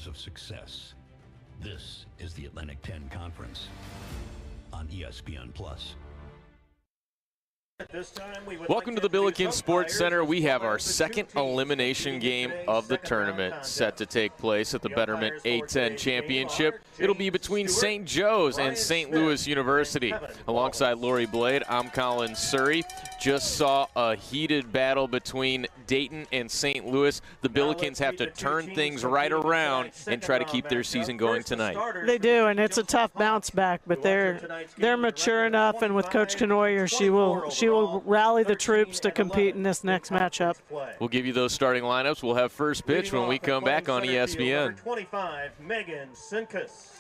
measures of success. This is the Atlantic 10 Conference on ESPN+. Welcome to the Billikens Sports Center. We have our second elimination game of the tournament set to take place at the Betterment A10 Championship. It'll be between St. Joe's and St. Louis University. Alongside Lori Blade, I'm Colin Surrey. Just saw a heated battle between Dayton and St. Louis. The Billikens have to turn things right around and try to keep their season going tonight. They do, and it's a tough bounce back, but they're mature enough, and with Coach Knoyer, she will rally the troops to compete in this next matchup. We'll give you those starting lineups. We'll have first pitch when we come back on ESPN. 25, Megan Sinkus.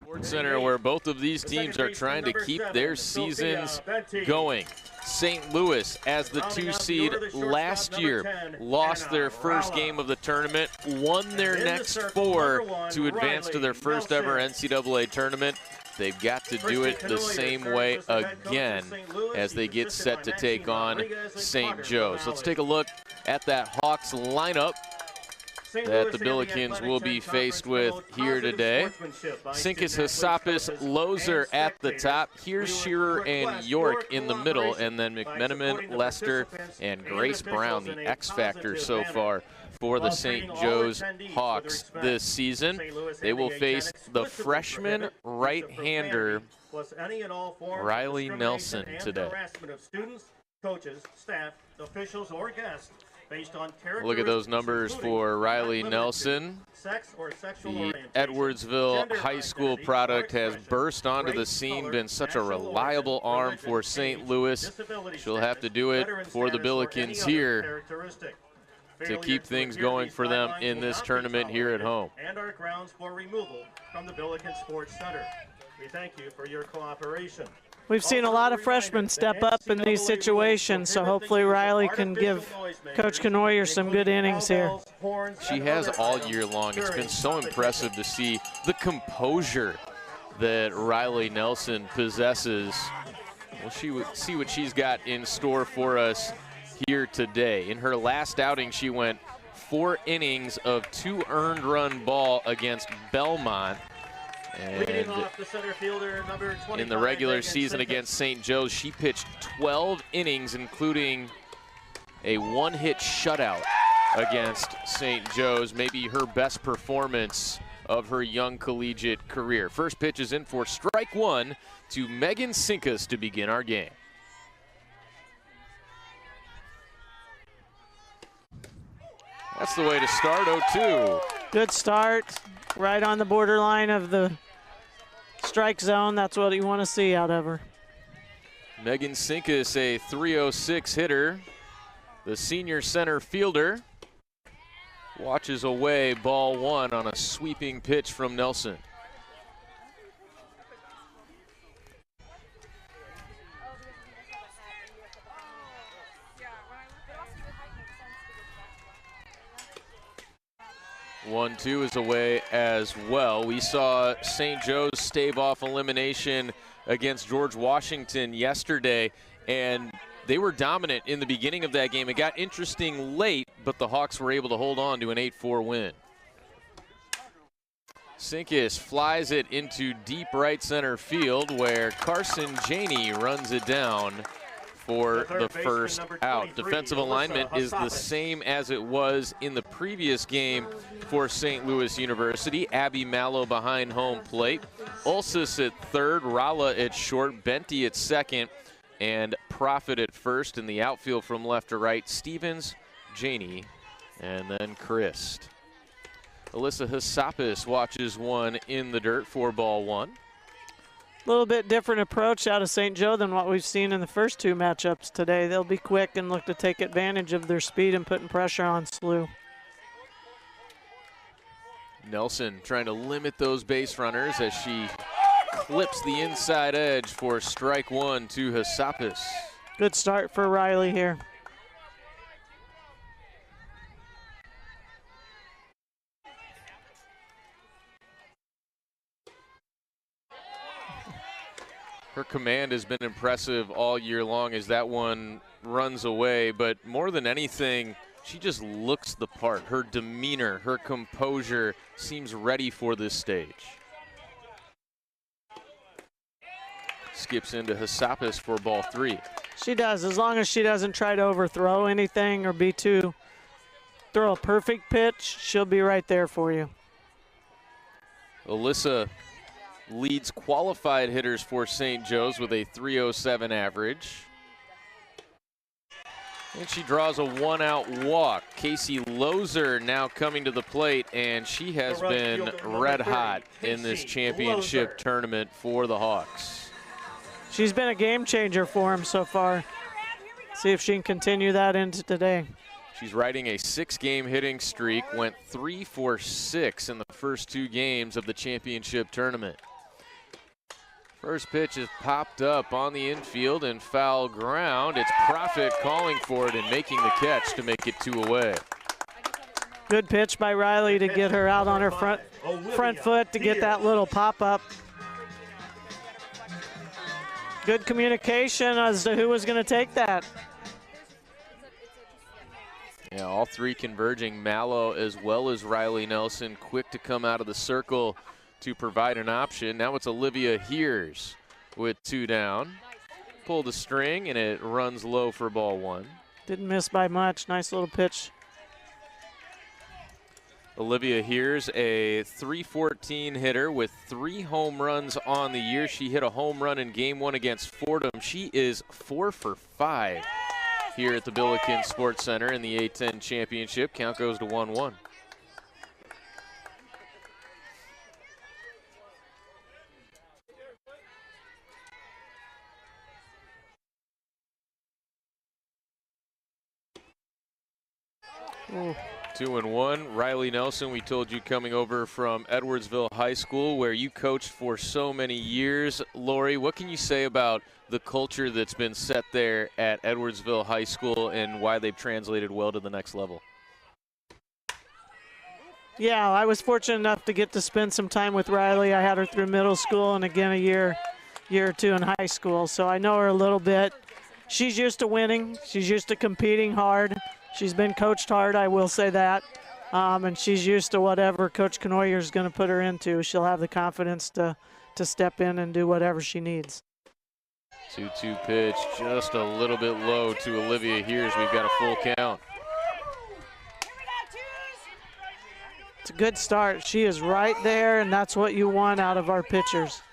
Sports Center, where both of these teams are trying to keep their seasons going. St. Louis, as the 2 seed last year, lost their first game of the tournament, won their next 4 to advance to their first ever NCAA tournament. They've got to do it the same way again as they get set to take on St. Joe's. Let's take a look at that Hawks lineup that the Billikens will be faced with here today. Sinkus, Hassapis, Lozer at the top. Here's Shearer and York in the middle, and then McMenamin, Lester, and Grace Brown, the X factor so far for the St. Joe's Hawks this season. They will face the freshman right-hander Riley Nelson today. Coaches, staff, officials, or guests. Look at those numbers for Riley Nelson. The Edwardsville High School product has burst onto the scene, been such a reliable arm for St. Louis. She'll have to do it for the Billikens here to keep things going for them in this tournament here at home. And our grounds for removal from the Billikens Sports Center. We thank you for your cooperation. We've seen a lot of freshmen step up in these situations, so hopefully Riley can give Coach Knoyer some good innings here. She has all year long. It's been so impressive to see the composure that Riley Nelson possesses. We'll see what she's got in store for us here today. In her last outing, she went 4 innings of 2 earned run ball against Belmont. And in the regular season against St. Joe's, she pitched 12 innings, including a 1-hit shutout against St. Joe's, maybe her best performance of her young collegiate career. First pitch is in for strike 1 to Megan Sinkus to begin our game. That's the way to start, 0-2. Good start, right on the borderline of the strike zone. That's what you want to see out of her. Megan Sinkus, a .306 hitter. The senior center fielder watches away ball one on a sweeping pitch from Nelson. One-two is away as well. We saw St. Joe's stave off elimination against George Washington yesterday, and they were dominant in the beginning of that game. It got interesting late, but the Hawks were able to hold on to an 8-4 win. Sinkus flies it into deep right center field where Carson Janey runs it down for the first out. Defensive alignment is the same as it was in the previous game for St. Louis University. Abby Mallow behind home plate. Ulsis at third, Rala at short, Benty at second, and Profit at first. In the outfield from left to right, Stevens, Janey, and then Christ. Alyssa Hassapis watches one in the dirt for ball one. A little bit different approach out of St. Joe than what we've seen in the first two matchups today. They'll be quick and look to take advantage of their speed and putting pressure on SLU. Nelson trying to limit those base runners as she clips the inside edge for strike one to Hassapis. Good start for Riley here. Her command has been impressive all year long as that one runs away, but more than anything, she just looks the part. Her demeanor, her composure seems ready for this stage. Skips into Hassapis for ball three. She does, as long as she doesn't try to overthrow anything or throw a perfect pitch, she'll be right there for you. Alyssa leads qualified hitters for St. Joe's with a .307 average. And she draws a one-out walk. Casey Lozer now coming to the plate, and she has been red hot in this championship tournament for the Hawks. She's been a game changer for him so far. See if she can continue that into today. She's riding a 6-game hitting streak, went 3 for 6 in the first 2 games of the championship tournament. First pitch is popped up on the infield and foul ground. It's Profit calling for it and making the catch to make it 2 away. Good pitch by Riley to get her out on her front foot to get that little pop-up. Good communication as to who was going to take that. Yeah, all 3 converging. Mallow as well as Riley Nelson quick to come out of the circle to provide an option. Now it's Olivia Hears with 2 down. Pull the string and it runs low for ball 1. Didn't miss by much. Nice little pitch. Olivia Hears, a .314 hitter with 3 home runs on the year. She hit a home run in game 1 against Fordham. She is 4 for 5 here at the Billiken Sports Center in the A-10 championship. Count goes to 1-1. Ooh. 2-1. Riley Nelson, we told you, coming over from Edwardsville High School, where you coached for so many years. Lori, what can you say about the culture that's been set there at Edwardsville High School and why they've translated well to the next level? Yeah, I was fortunate enough to get to spend some time with Riley. I had her through middle school and again a year or 2 in high school, so I know her a little bit. She's used to winning. She's used to competing hard. She's been coached hard, I will say that. And she's used to whatever Coach Knoyer is going to put her into. She'll have the confidence to step in and do whatever she needs. 2-2 pitch, just a little bit low to Olivia Hears. We've got a full count. It's a good start. She is right there, and that's what you want out of our pitchers.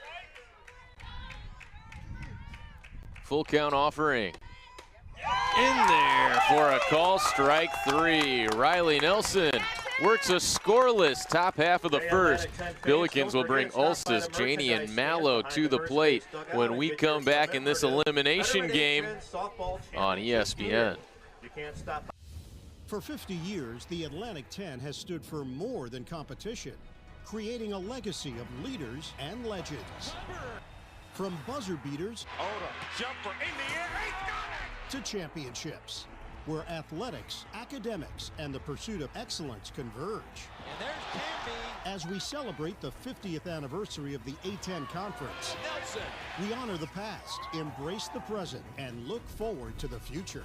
Full count offering. In there for a call, strike 3. Riley Nelson works a scoreless top half of the first. Billikens will bring Ulcis, Janey, and Mallow to the plate when we come back in this elimination game on ESPN. For 50 years, the Atlantic 10 has stood for more than competition, creating a legacy of leaders and legends. From buzzer beaters to championships, where athletics, academics, and the pursuit of excellence converge. And there's Canby. As we celebrate the 50th anniversary of the A10 Conference, Nelson. we honor the past, embrace the present, and look forward to the future.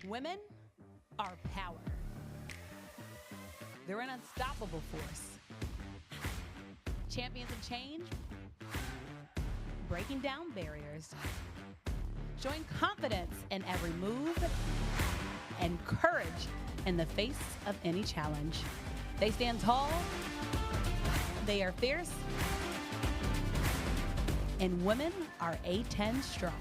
Women are power. They're an unstoppable force. Champions of change, breaking down barriers, showing confidence in every move, and courage in the face of any challenge. They stand tall, they are fierce, and women are A10 strong.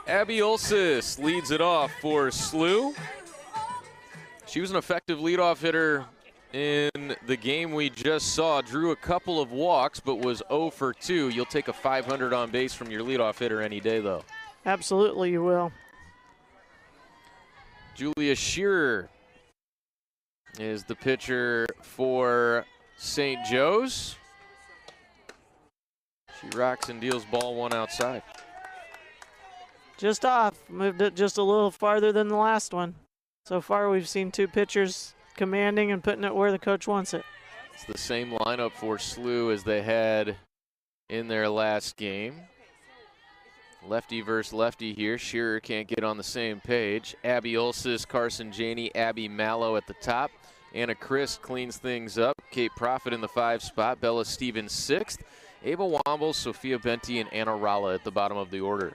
Abby Ulcis leads it off for SLU. She was an effective leadoff hitter in the game we just saw. Drew a couple of walks, but was 0 for 2. You'll take a 500 on base from your leadoff hitter any day, though. Absolutely, you will. Julia Shearer is the pitcher for St. Joe's. She rocks and deals ball one outside. Just off, moved it just a little farther than the last one. So far we've seen two pitchers commanding and putting it where the coach wants it. It's the same lineup for SLU as they had in their last game. Lefty versus lefty here. Shearer can't get on the same page. Abby Ulcis, Carson Janey, Abby Mallow at the top. Anna Christ cleans things up. Kate Profit in the 5 spot. Bella Stevens 6th. Ava Womble, Sophia Benti, and Anna Ralla at the bottom of the order.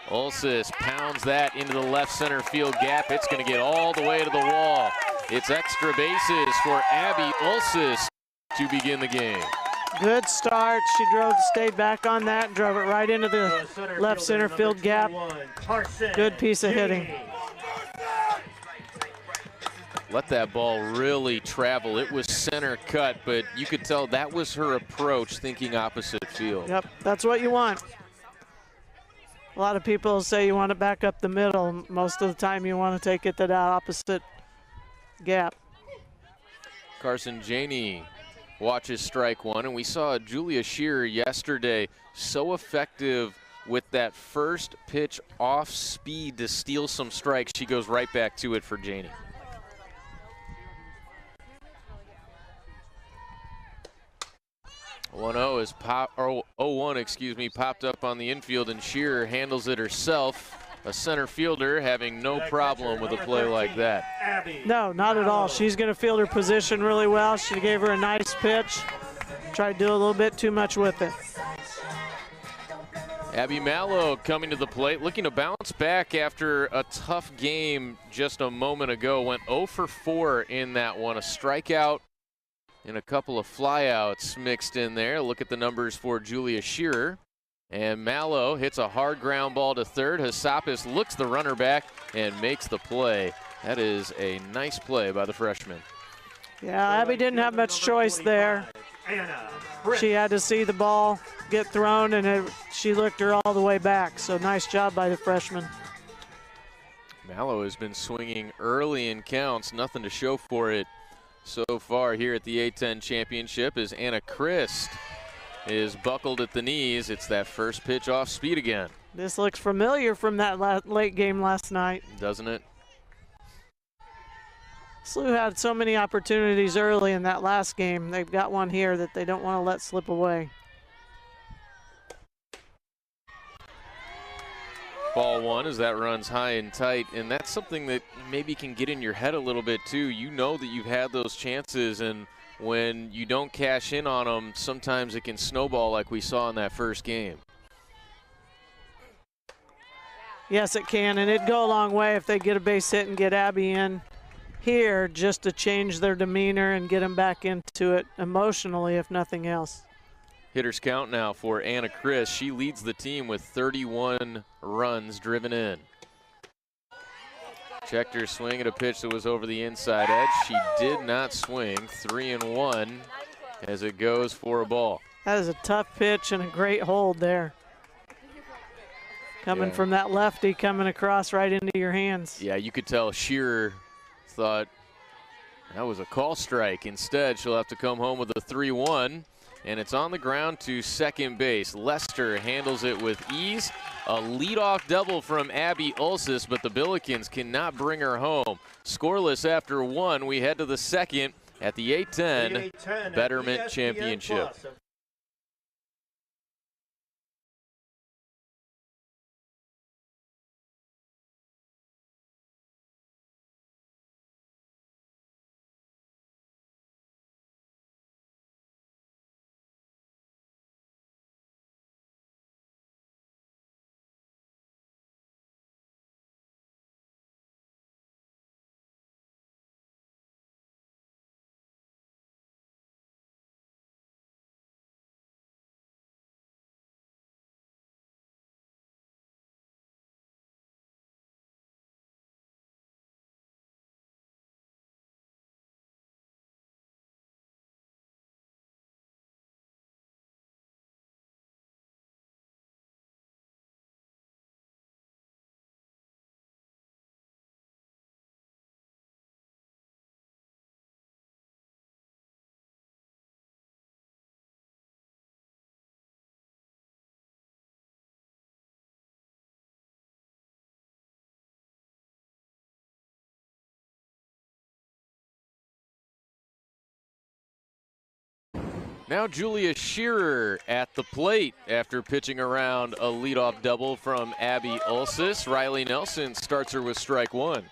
Ulcis pounds that into the left center field gap. It's going to get all the way to the wall. It's extra bases for Abby Ulcis to begin the game. Good start. She stayed back on that and drove it right into the left center field gap. Good piece of hitting. Let that ball really travel. It was center cut, but you could tell that was her approach, thinking opposite field. Yep, that's what you want. A lot of people say you want it back up the middle. Most of the time you want to take it to that opposite gap. Carson Janey watches strike one, and we saw Julia Shearer yesterday so effective with that first pitch off speed to steal some strikes. She goes right back to it for Janey. Oh, is 0-1, excuse me, popped up on the infield, and Shearer handles it herself. A center fielder having no problem with a play like that. No, not at all. She's going to field her position really well. She gave her a nice pitch. Tried to do a little bit too much with it. Abby Mallow coming to the plate, looking to bounce back after a tough game just a moment ago. Went 0 for 4 in that one. A strikeout and a couple of flyouts mixed in there. Look at the numbers for Julia Shearer. And Mallow hits a hard ground ball to third. Hassapis looks the runner back and makes the play. That is a nice play by the freshman. Yeah, Abby didn't have much choice there. She had to see the ball get thrown, and she looked her all the way back. So nice job by the freshman. Mallow has been swinging early in counts. Nothing to show for it so far here at the A10 Championship as Anna Christ is buckled at the knees. It's that first pitch off speed again. This looks familiar from that late game last night. Doesn't it? SLU had so many opportunities early in that last game. They've got one here that they don't want to let slip away. Ball one as that runs high and tight, and that's something that maybe can get in your head a little bit too. You know that you've had those chances, and when you don't cash in on them, sometimes it can snowball like we saw in that first game. Yes, it can, and it'd go a long way if they get a base hit and get Abby in here just to change their demeanor and get them back into it emotionally, if nothing else. Hitters count now for Anna Chris. She leads the team with 31 runs driven in. Checked her swing at a pitch that was over the inside edge. She did not swing. 3-1 as it goes for a ball. That is a tough pitch and a great hold there. Coming from that lefty, coming across right into your hands. Yeah, you could tell Shearer thought that was a call strike. Instead, she'll have to come home with a 3-1, and it's on the ground to second base. Lester handles it with ease. A leadoff double from Abby Ulsis, but the Billikens cannot bring her home. Scoreless after one, we head to the second at the 8-10 Betterment Championship. Now Julia Shearer at the plate after pitching around a leadoff double from Abby Ulsis. Riley Nelson starts her with strike one.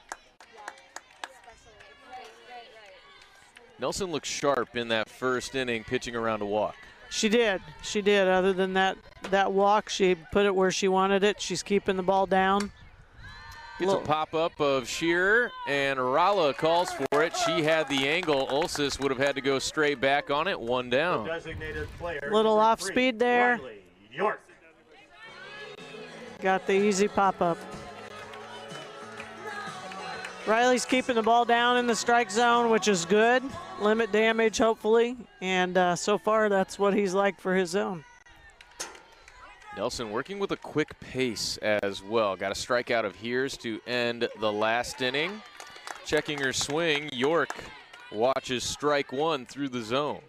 Nelson looked sharp in that first inning, pitching around a walk. She did. She did. Other than that walk, she put it where she wanted it. She's keeping the ball down. Gets a pop-up of Shearer, and Rala calls for it. She had the angle. Ulsis would have had to go straight back on it. One down. Designated player, little off speed there. Riley York. Got the easy pop-up. Riley's keeping the ball down in the strike zone, which is good. Limit damage, hopefully. And so far, that's what he's like for his zone. Nelson working with a quick pace as well. Got a strikeout of Heers to end the last inning. Checking her swing, York watches strike one through the zone.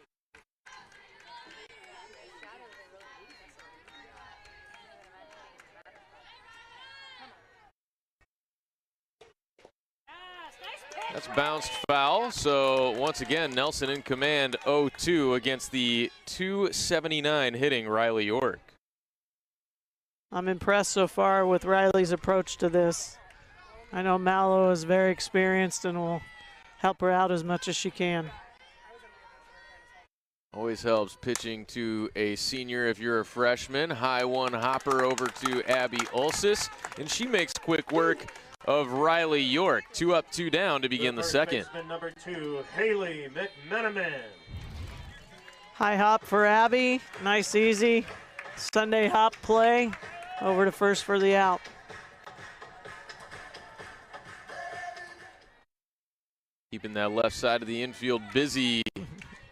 That's bounced foul. So once again, Nelson in command 0-2 against the .279 hitting Riley York. I'm impressed so far with Riley's approach to this. I know Mallow is very experienced and will help her out as much as she can. Always helps pitching to a senior if you're a freshman. High one hopper over to Abby Ulsis, and she makes quick work of Riley York. 2 up, 2 down to begin the second. Number 2, Haley McMenamin. High hop for Abby. Nice, easy Sunday hop play. Over to first for the out. Keeping that left side of the infield busy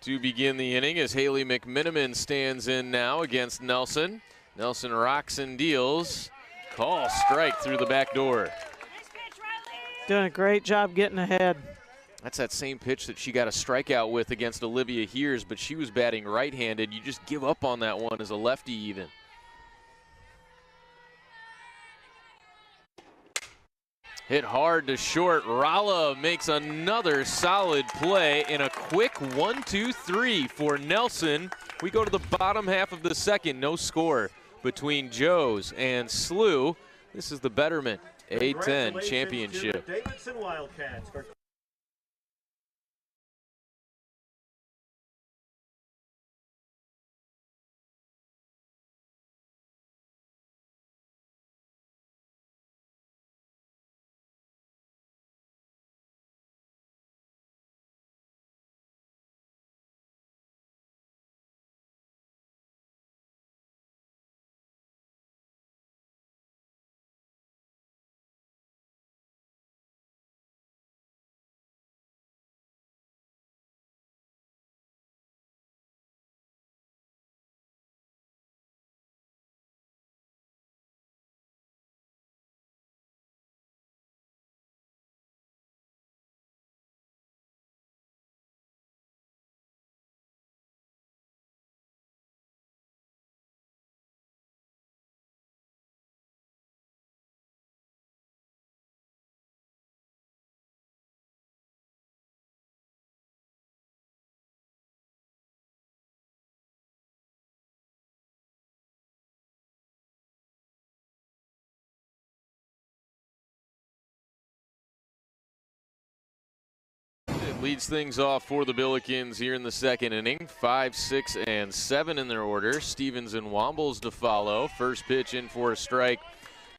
to begin the inning as Haley McMenamin stands in now against Nelson. Nelson rocks and deals. Call strike through the back door. Doing a great job getting ahead. That's that same pitch that she got a strikeout with against Olivia Heers, but she was batting right-handed. You just give up on that one as a lefty even. Hit hard to short. Rala makes another solid play in a quick 1-2-3 for Nelson. We go to the bottom half of the second. No score between Joes and Slew. This is the Betterment A10 Congratulations Championship. to the Davidson Wildcats for It leads things off for the Billikens here in the second inning. 5, 6, and 7 in their order. Stevens and Wombles to follow. First pitch in for a strike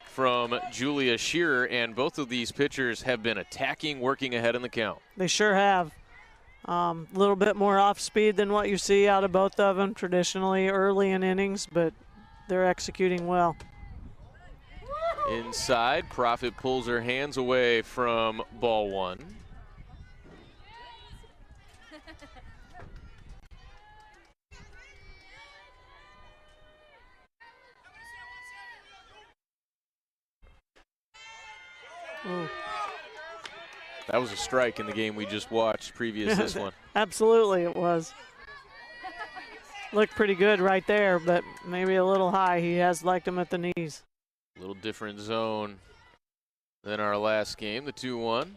from Julia Shearer, and both of these pitchers have been attacking, working ahead in the count. They sure have. A little bit more off speed than what you see out of both of them traditionally early in innings, but they're executing well. Inside, Profit pulls her hands away from ball one. Ooh. That was a strike in the game we just watched previous this one. Absolutely it was. Looked pretty good right there, but maybe a little high. He has liked him at the knees. A little different zone than our last game. The 2-1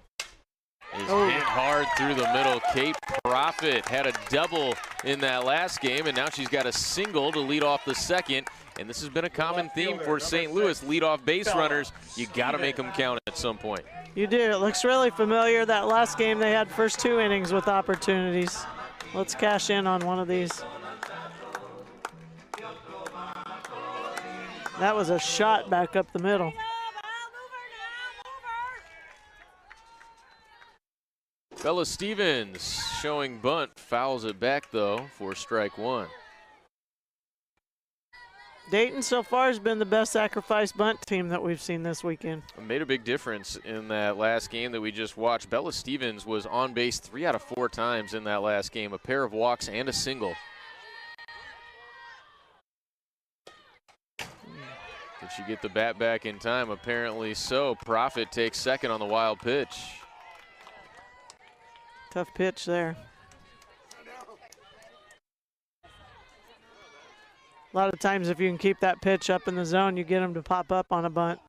is hit hard through the middle. Kate Profit had a double in that last game, and now she's got a single to lead off the second. And this has been a common theme for St. Louis leadoff base runners. You got to make them count at some point. You do. It looks really familiar. That last game they had first 2 innings with opportunities. Let's cash in on one of these. That was a shot back up the middle. Bella Stevens showing bunt, fouls it back though for strike one. Dayton so far has been the best sacrifice bunt team that we've seen this weekend. It made a big difference in that last game that we just watched. Bella Stevens was on base 3 out of 4 times in that last game, a pair of walks and a single. Did she get the bat back in time? Apparently so. Profit takes second on the wild pitch. Tough pitch there. A lot of times if you can keep that pitch up in the zone, you get them to pop up on a bunt.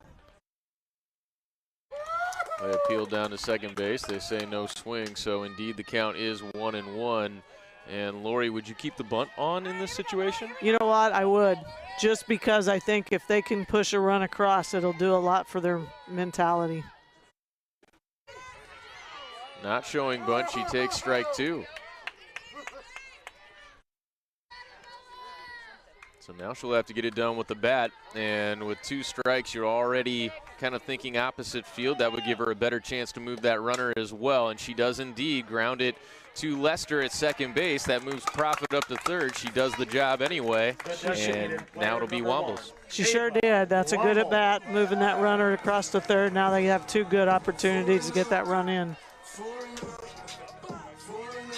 They appeal down to second base. They say no swing, so indeed the count is 1-1. And Lori, would you keep the bunt on in this situation? You know what? I would. Just because I think if they can push a run across, it'll do a lot for their mentality. Not showing bunt. She takes strike 2. So now she'll have to get it done with the bat, and with 2 strikes, you're already kind of thinking opposite field. That would give her a better chance to move that runner as well, and she does indeed ground it to Lester at second base. That moves Profit up to third. She does the job anyway, and now it'll be Wombles. She sure did. That's a good at bat, moving that runner across to third. Now they have 2 good opportunities to get that run in.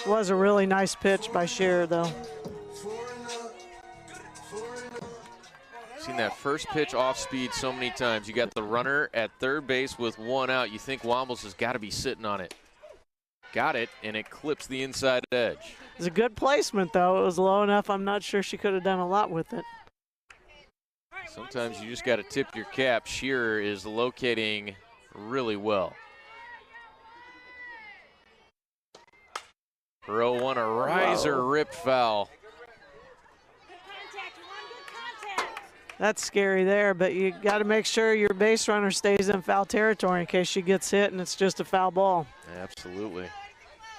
Was a really nice pitch by Shearer, though. Seen that first pitch off speed so many times. You got the runner at third base with 1 out. You think Wombles has got to be sitting on it. Got it, and it clips the inside edge. It was a good placement, though. It was low enough. I'm not sure she could have done a lot with it. Sometimes you just got to tip your cap. Shearer is locating really well. Her 0-1, a riser ripped foul. That's scary there, but you got to make sure your base runner stays in foul territory in case she gets hit and it's just a foul ball. Absolutely.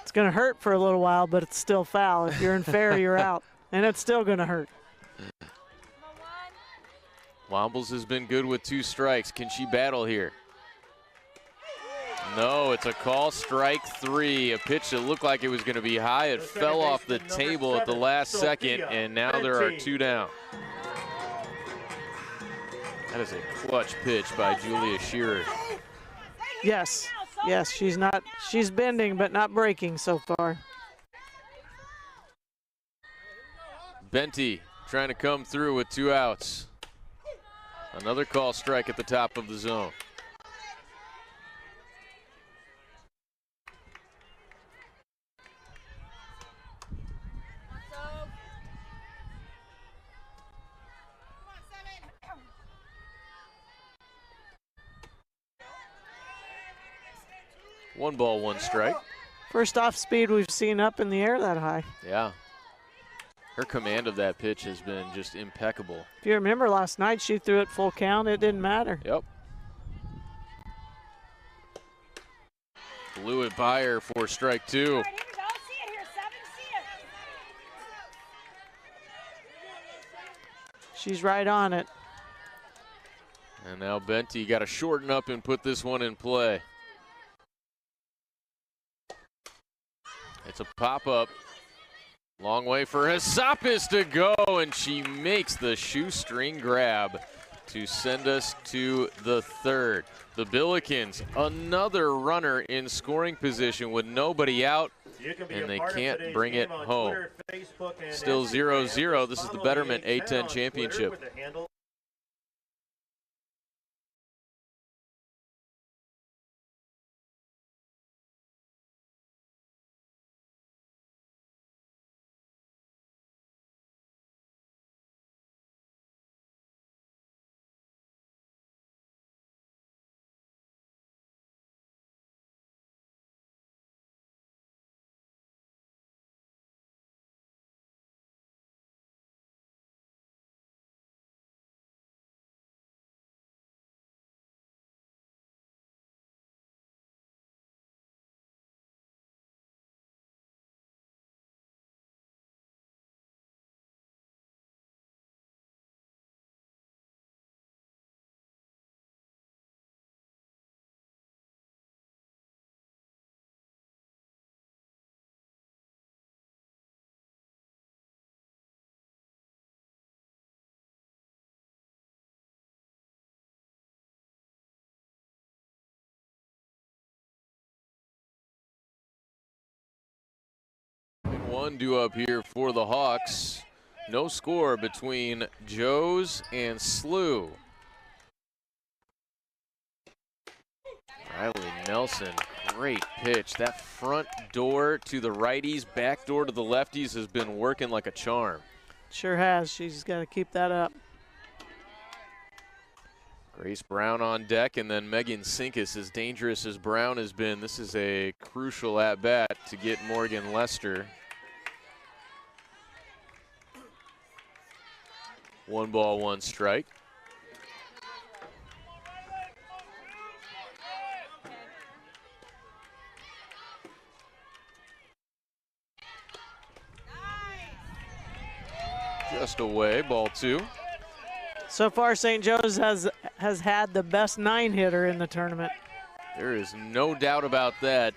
It's going to hurt for a little while, but it's still foul. If you're in fair, you're out, and it's still going to hurt. Wombles has been good with 2 strikes. Can she battle here? No, it's a call, strike 3. A pitch that looked like it was going to be high. It fell off the table at the last second, and now there are 2 down. That is a clutch pitch by Julia Shearer. Yes, she's bending but not breaking so far. Benty trying to come through with 2 outs. Another call strike at the top of the zone. One ball, 1 strike. First off speed we've seen up in the air that high. Yeah. Her command of that pitch has been just impeccable. If you remember last night, she threw it full count. It didn't matter. Yep. Blew it by her for strike 2. She's right on it. And now Benty got to shorten up and put this one in play. It's a pop-up. Long way for Hassapis to go, and she makes the shoestring grab to send us to the 3rd. The Billikens, another runner in scoring position with nobody out, and they can't bring it home. Still 0-0. This is the Betterment A10 Championship. One due up here for the Hawks. No score between Joes and Slew. Riley Nelson, great pitch. That front door to the righties, back door to the lefties has been working like a charm. Sure has. She's got to keep that up. Grace Brown on deck, and then Megan Sinkus. As dangerous as Brown has been, this is a crucial at-bat to get Morgan Lester. 1 ball, 1 strike. Just away, ball 2. So far, St. Joe's has had the best 9-hitter in the tournament. There is no doubt about that.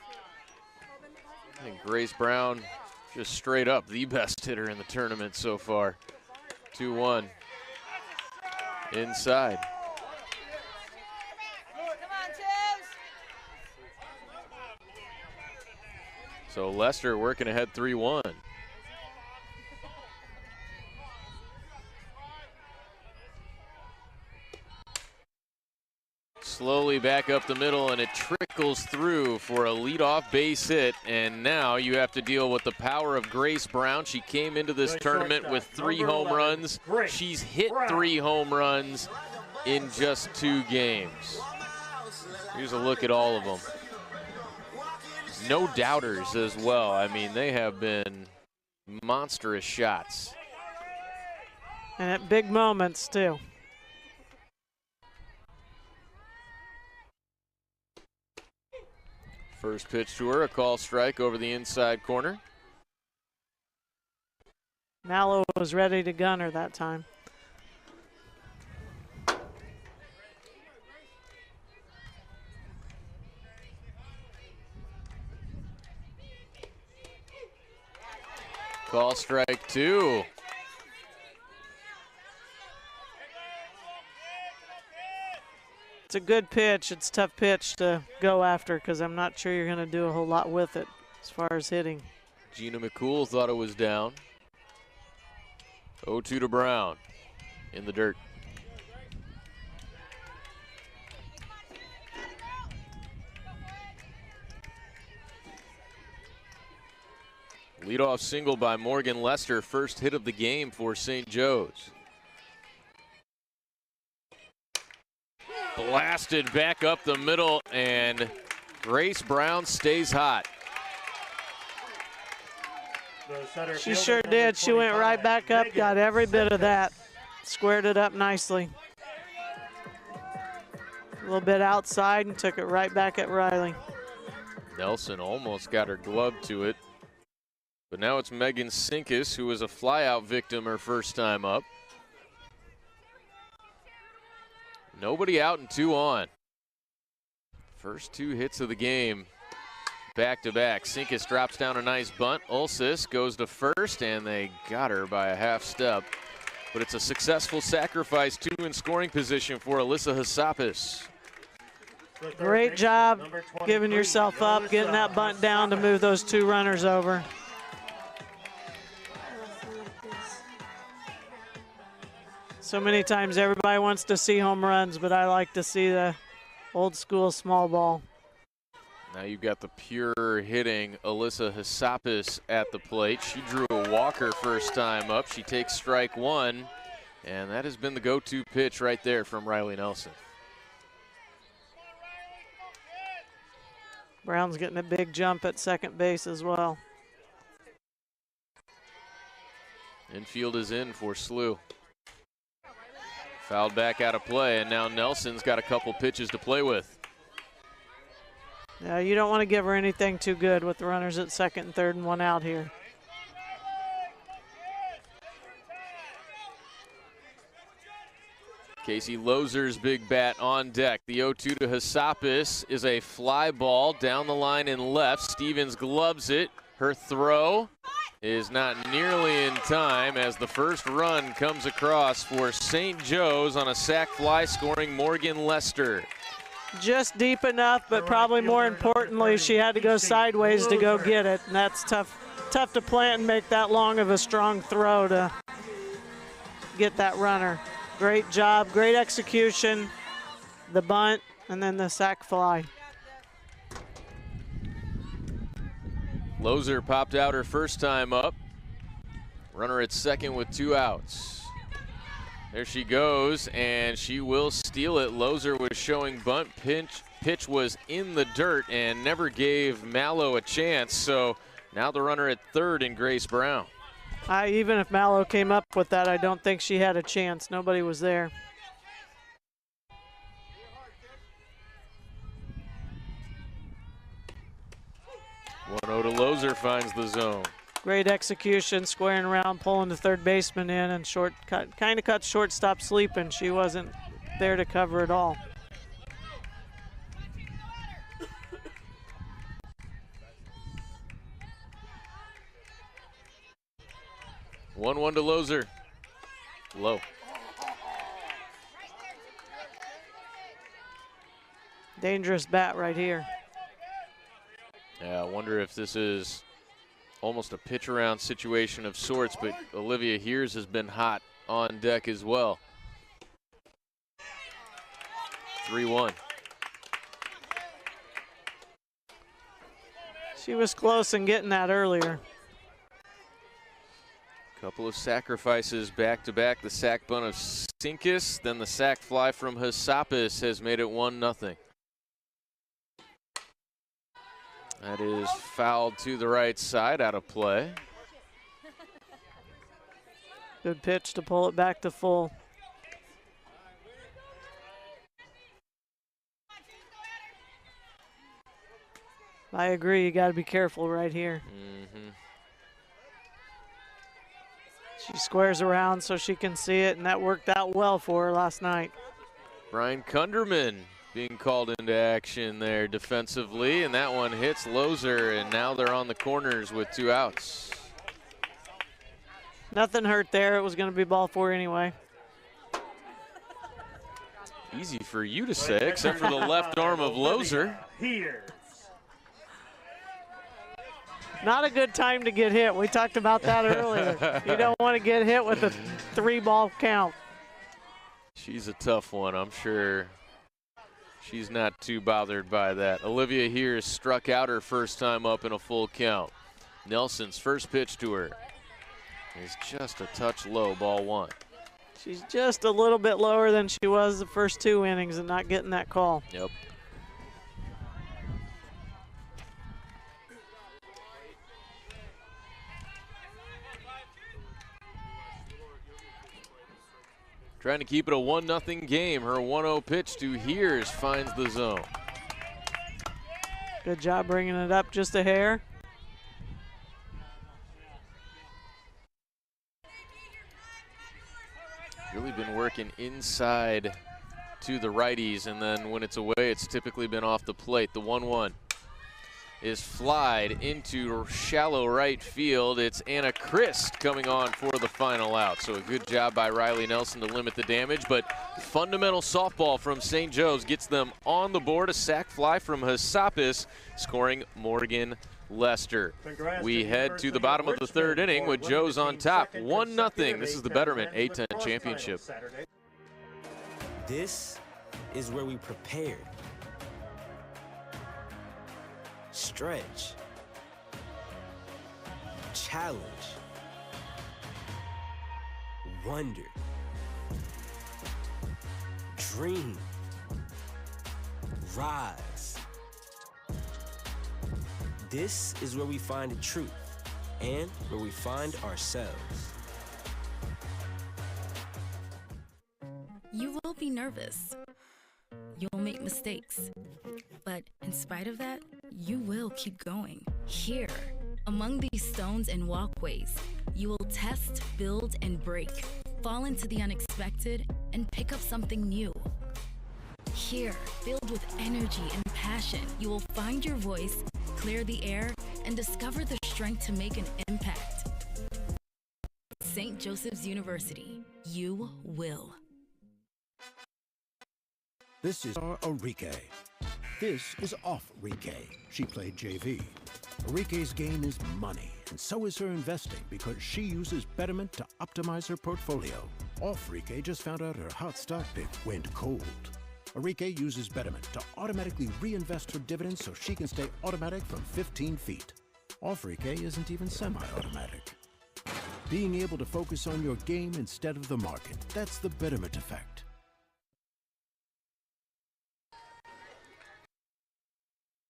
I think Grace Brown just straight up the best hitter in the tournament so far. 2-1. Inside. So Lester working ahead 3-1. Slowly back up the middle, and it trickles through for a leadoff base hit. And now you have to deal with the power of Grace Brown. She came into this tournament with 3 home runs. She's hit 3 home runs in just 2 games. Here's a look at all of them. No doubters as well. I mean, they have been monstrous shots. And at big moments, too. First pitch to her, a call strike over the inside corner. Mallow was ready to gun her that time. Call strike 2. It's a good pitch. It's a tough pitch to go after because I'm not sure you're going to do a whole lot with it as far as hitting. Gina McCool thought it was down. 0-2 to Brown in the dirt. Leadoff single by Morgan Lester, first hit of the game for St. Joe's. Blasted back up the middle, and Grace Brown stays hot. She sure did. She went right back up, got every bit of that. Squared it up nicely. A little bit outside and took it right back at Riley. Nelson almost got her glove to it. But now it's Megan Sinkus, who was a flyout victim her first time up. Nobody out and 2 on. First 2 hits of the game, back to back. Sinkus drops down a nice bunt. Ulsis goes to first, and they got her by a half step. But it's a successful sacrifice, 2 in scoring position for Alyssa Hassapis. Great job giving yourself up, getting that bunt down to move those 2 runners over. So many times everybody wants to see home runs, but I like to see the old school small ball. Now you've got the pure hitting Alyssa Hassapis at the plate. She drew a walker first time up. She takes strike 1, and that has been the go-to pitch right there from Riley Nelson. Brown's getting a big jump at second base as well. Infield is in for Slew. Fouled back out of play, and now Nelson's got a couple pitches to play with. Yeah, you don't want to give her anything too good with the runners at second and third and 1 out here. Casey Loser's big bat on deck. The 0-2 to Hassapis is a fly ball down the line and left. Stevens gloves it. Her throw is not nearly in time as the first run comes across for St. Joe's on a sac fly, scoring Morgan Lester. Just deep enough, but probably more importantly, she had to go sideways to go get it, and that's tough to plant and make that long of a strong throw to get that runner. Great job, great execution, the bunt, and then the sac fly. Loser popped out her first time up. Runner at second with 2 outs. There she goes, and she will steal it. Loser was showing bunt. Pitch was in the dirt and never gave Mallow a chance. So now the runner at third in Grace Brown. Even if Mallow came up with that, I don't think she had a chance. Nobody was there. One 0 to Loser finds the zone. Great execution, squaring around, pulling the third baseman in, and kind of cut shortstop sleeping. She wasn't there to cover it all. One to Loser. Low. Dangerous bat right here. Yeah, I wonder if this is almost a pitch around situation of sorts, but Olivia Hears has been hot on deck as well. 3-1. She was close in getting that earlier. Couple of sacrifices back to back. The sac bunt of Sinkus, then the sac fly from Hassapis has made it 1-0. That is fouled to the right side, out of play. Good pitch to pull it back to full. I agree. You got to be careful right here. She squares around so she can see it, and that worked out well for her last night. Brian Kunderman being called into action there defensively, and that one hits Lozer, and now they're on the corners with 2 outs. Nothing hurt there. It was going to be ball 4 anyway. Easy for you to say, except for the left arm of Lozer. Not a good time to get hit. We talked about that earlier. You don't want to get hit with a 3-ball count. She's a tough one. I'm sure she's not too bothered by that. Olivia here struck out her first time up in a full count. Nelson's first pitch to her is just a touch low, ball 1. She's just a little bit lower than she was the first 2 innings and not getting that call. Yep. Trying to keep it a 1-0 game. Her 1-0 pitch to Hears finds the zone. Good job bringing it up just a hair. Really been working inside to the righties, and then when it's away, it's typically been off the plate. The 1-1 is flied into shallow right field. It's Anna Christ coming on for the final out. So a good job by Riley Nelson to limit the damage, but fundamental softball from St. Joe's gets them on the board. A sac fly from Hassapis, scoring Morgan Lester. We head to the bottom of the 3rd inning with Joe's on top, 1-0. This is the Betterment A10 Championship. This is where we prepared, stretch, challenge, wonder, dream, rise. This is where we find the truth and where we find ourselves. You will be nervous. You'll make mistakes. But in spite of that, you will keep going. Here, among these stones and walkways, you will test, build, and break, fall into the unexpected, and pick up something new. Here, filled with energy and passion, you will find your voice, clear the air, and discover the strength to make an impact. St. Joseph's University, you will. This is Arike. This is off Rike. She played JV. Arike's game is money, and so is her investing because she uses Betterment to optimize her portfolio. Off Rike just found out her hot stock pick went cold. Arike uses Betterment to automatically reinvest her dividends so she can stay automatic from 15 feet. Off Rike isn't even semi-automatic. Being able to focus on your game instead of the market, that's the Betterment effect.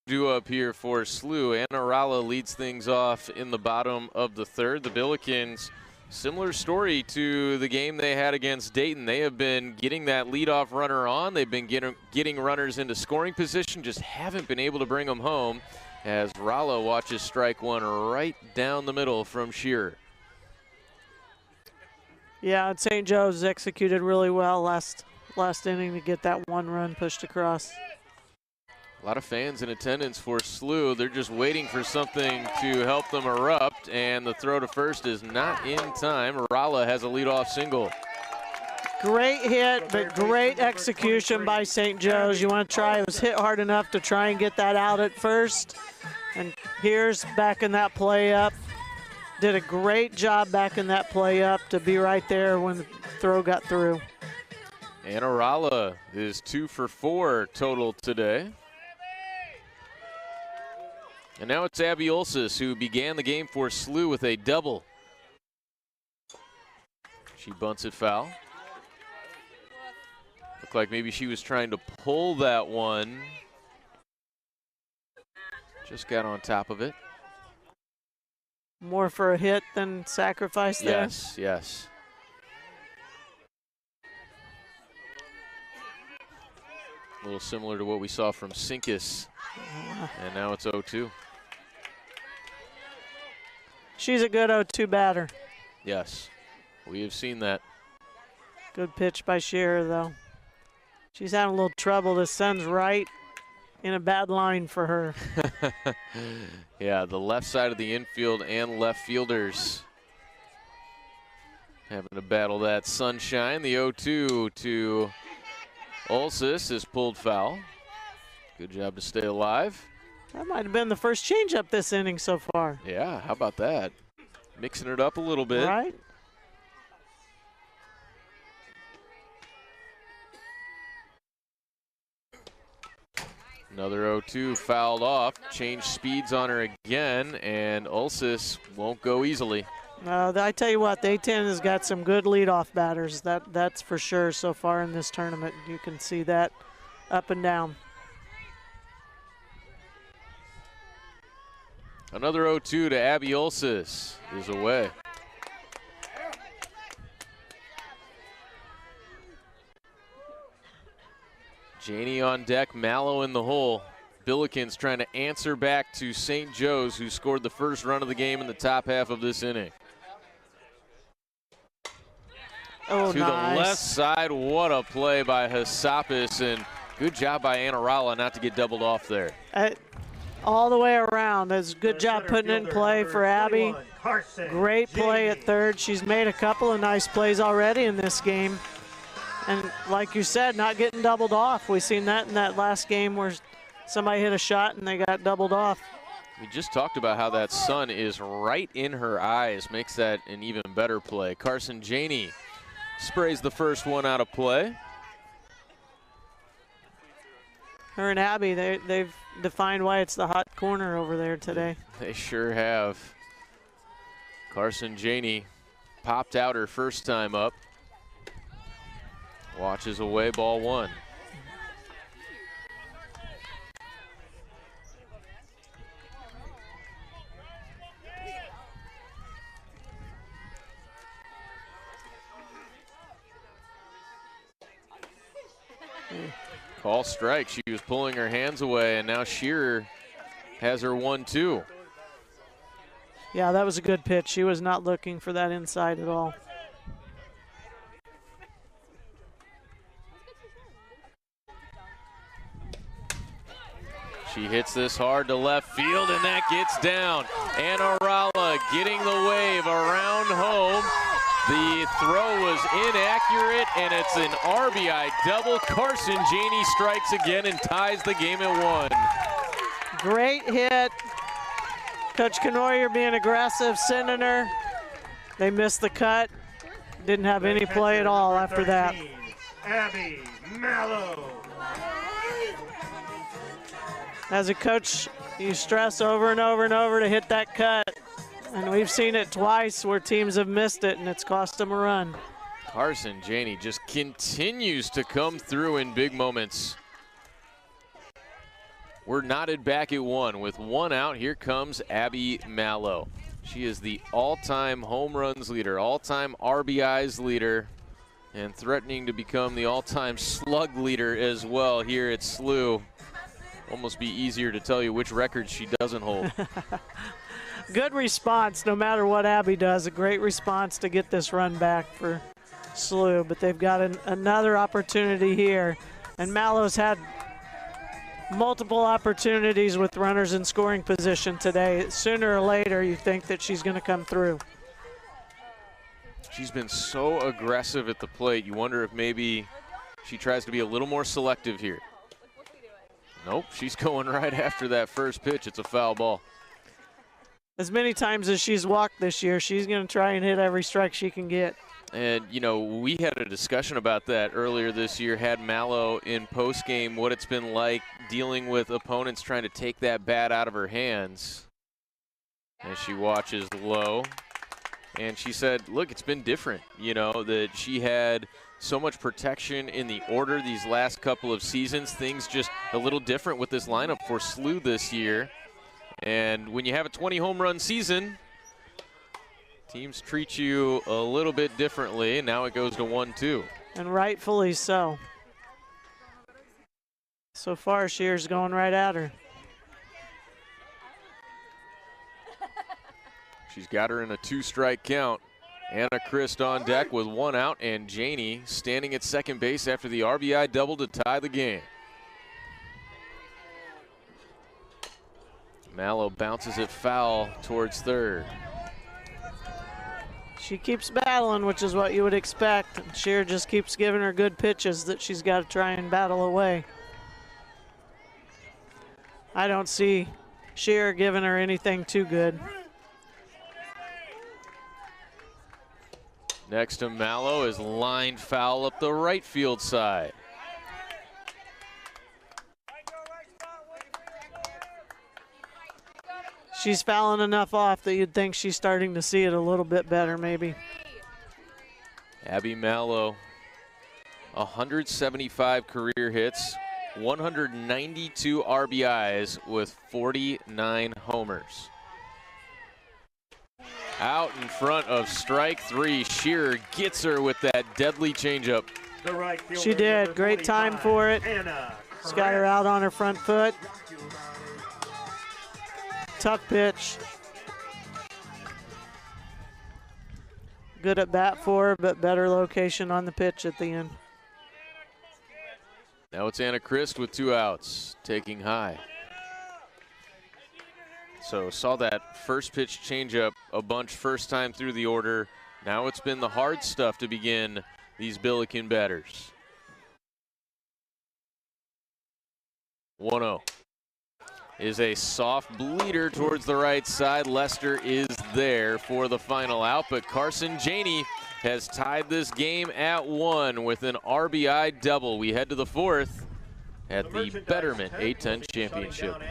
Due up here for SLU. Anna Ralla leads things off in the bottom of the 3rd. The Billikens, similar story to the game they had against Dayton. They have been getting that leadoff runner on. They've been getting runners into scoring position, just haven't been able to bring them home as Ralla watches strike one right down the middle from Shearer. Yeah, and St. Joe's executed really well last inning to get that 1 run pushed across. A lot of fans in attendance for SLU. They're just waiting for something to help them erupt, and the throw to first is not in time. Ralla has a leadoff single. Great hit, but great execution by St. Joe's. You want to try, it was hit hard enough to try and get that out at first. And here's backing that play up. Did a great job backing that play up to be right there when the throw got through. Anna Ralla is 2 for 4 total today. And now it's Abby Olsis, who began the game for SLU with a double. She bunts it foul. Looked like maybe she was trying to pull that one. Just got on top of it. More for a hit than sacrifice there? Yes, yes. A little similar to what we saw from Sinkus And now it's 0-2. She's a good 0-2 batter. Yes, we have seen that. Good pitch by Shearer, though. She's having a little trouble. This sun's right in a bad line for her. Yeah, the left side of the infield and left fielders having to battle that sunshine. The 0-2 to Olsis is pulled foul. Good job to stay alive. That might have been the first changeup this inning so far. Yeah, how about that? Mixing it up a little bit. Right. Another 0-2 fouled off. Changed speeds on her again, and Olsis won't go easily. I tell you what, the A-10 has got some good leadoff batters. That's for sure so far in this tournament. You can see that up and down. Another 0-2 to Abby Olsis is away. Janie on deck, Mallow in the hole. Billikens trying to answer back to St. Joe's, who scored the first run of the game in the top half of this inning. Oh, to nice. The left side, what a play by Hassapis, and good job by Anarala not to get doubled off there. All the way around. That's a good job putting it in play for Abby. Great play at third. She's made a couple of nice plays already in this game. And like you said, not getting doubled off. We've seen that in that last game where somebody hit a shot and they got doubled off. We just talked about how that sun is right in her eyes, makes that an even better play. Carson Janey sprays the first one out of play. Her and Abby, they've defined why it's the hot corner over there today. They sure have. Carson Janey popped out her first time up. Watches away, ball one. Call strike. She was pulling her hands away, and now Shearer has her 1-2. Yeah, that was a good pitch. She was not looking for that inside at all. She hits this hard to left field, and that gets down. Anarala getting the wave around home. The throw was inaccurate, and it's an RBI double. Carson Janey strikes again and ties the game at 1. Great hit. Coach Kenoyer being aggressive, sending her. They missed the cut. Didn't have any play at all after that. Abby Mallow. As a coach, you stress over and over and over to hit that cut. And we've seen it twice where teams have missed it, and it's cost them a run. Carson Janey just continues to come through in big moments. We're knotted back at 1 with 1 out. Here comes Abby Mallow. She is the all-time home runs leader, all-time RBIs leader, and threatening to become the all-time slug leader as well here at SLU. Almost be easier to tell you which records she doesn't hold. Good response, no matter what Abby does. A great response to get this run back for SLU, but they've got another opportunity here. And Mallow's had multiple opportunities with runners in scoring position today. Sooner or later, you think that she's going to come through. She's been so aggressive at the plate. You wonder if maybe she tries to be a little more selective here. Nope, she's going right after that first pitch. It's a foul ball. As many times as she's walked this year, she's going to try and hit every strike she can get. And, you know, we had a discussion about that earlier this year, had Mallow in postgame, what it's been like dealing with opponents trying to take that bat out of her hands. As she watches low. And she said, look, it's been different, you know, that she had so much protection in the order these last couple of seasons. Things just a little different with this lineup for SLU this year. And when you have a 20 home run season, teams treat you a little bit differently, and now it goes to 1-2. And rightfully so. So far, Shearer's going right at her. She's got her in a 2-strike count. Anna Christ on deck with 1 out, and Janie standing at second base after the RBI double to tie the game. Mallow bounces it foul towards third. She keeps battling, which is what you would expect. Shear just keeps giving her good pitches that she's got to try and battle away. I don't see Shear giving her anything too good. Next to Mallow is lined foul up the right field side. She's fouling enough off that you'd think she's starting to see it a little bit better, maybe. Abby Mallow, 175 career hits, 192 RBIs with 49 homers. Out in front of strike 3, Shearer gets her with that deadly changeup. She did, great time for it. She's got her out on her front foot. Tough pitch. Good at bat for her, but better location on the pitch at the end. Now it's Anna Christ with 2 outs, taking high. So saw that first pitch changeup a bunch first time through the order. Now it's been the hard stuff to begin these Billiken batters. 1-0. Is a soft bleeder towards the right side. Lester is there for the final out, but Carson Janie has tied this game at 1 with an RBI double. We head to the 4th at the Betterment A-10 Championship.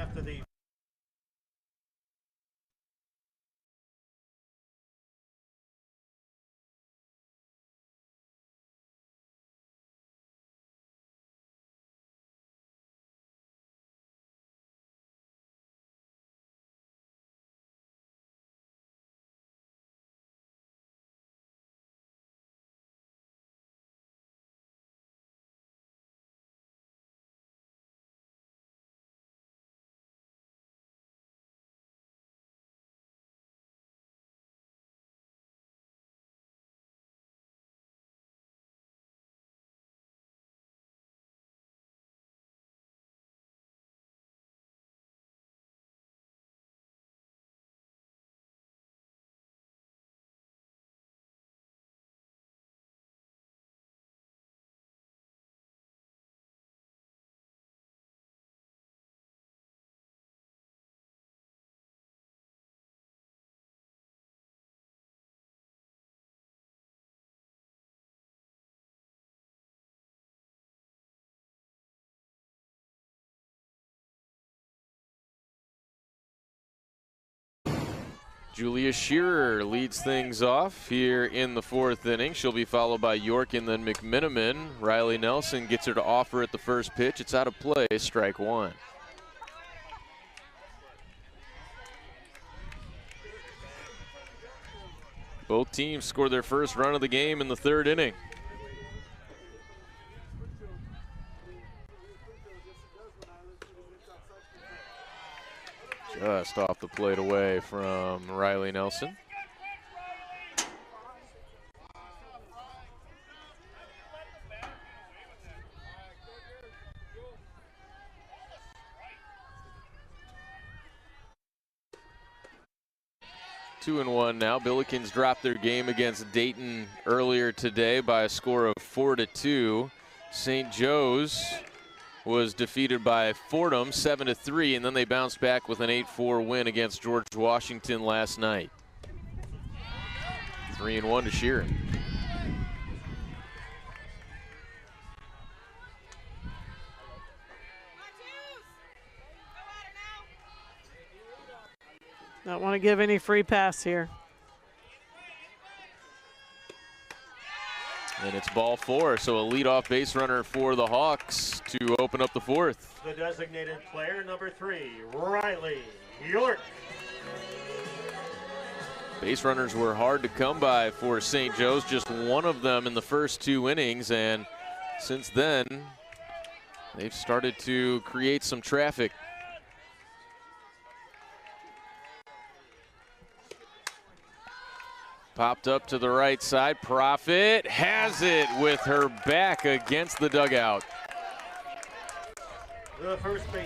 Julia Shearer leads things off here in the 4th inning. She'll be followed by York and then McMiniman. Riley Nelson gets her to offer at the first pitch. It's out of play, strike 1. Both teams score their first run of the game in the 3rd inning. Just off the plate away from Riley Nelson. Two and one now. Billikens dropped their game against Dayton earlier today by a score of 4-2. St. Joe's was defeated by Fordham 7-3, and then they bounced back with an 8-4 win against George Washington last night. 3-1 to Shearer. Don't want to give any free pass here. And it's ball 4, so a leadoff base runner for the Hawks to open up the 4th. The designated player, number 3, Riley York. Base runners were hard to come by for St. Joe's, just one of them in the first 2 innings, and since then, they've started to create some traffic. Popped up to the right side. Profit has it with her back against the dugout.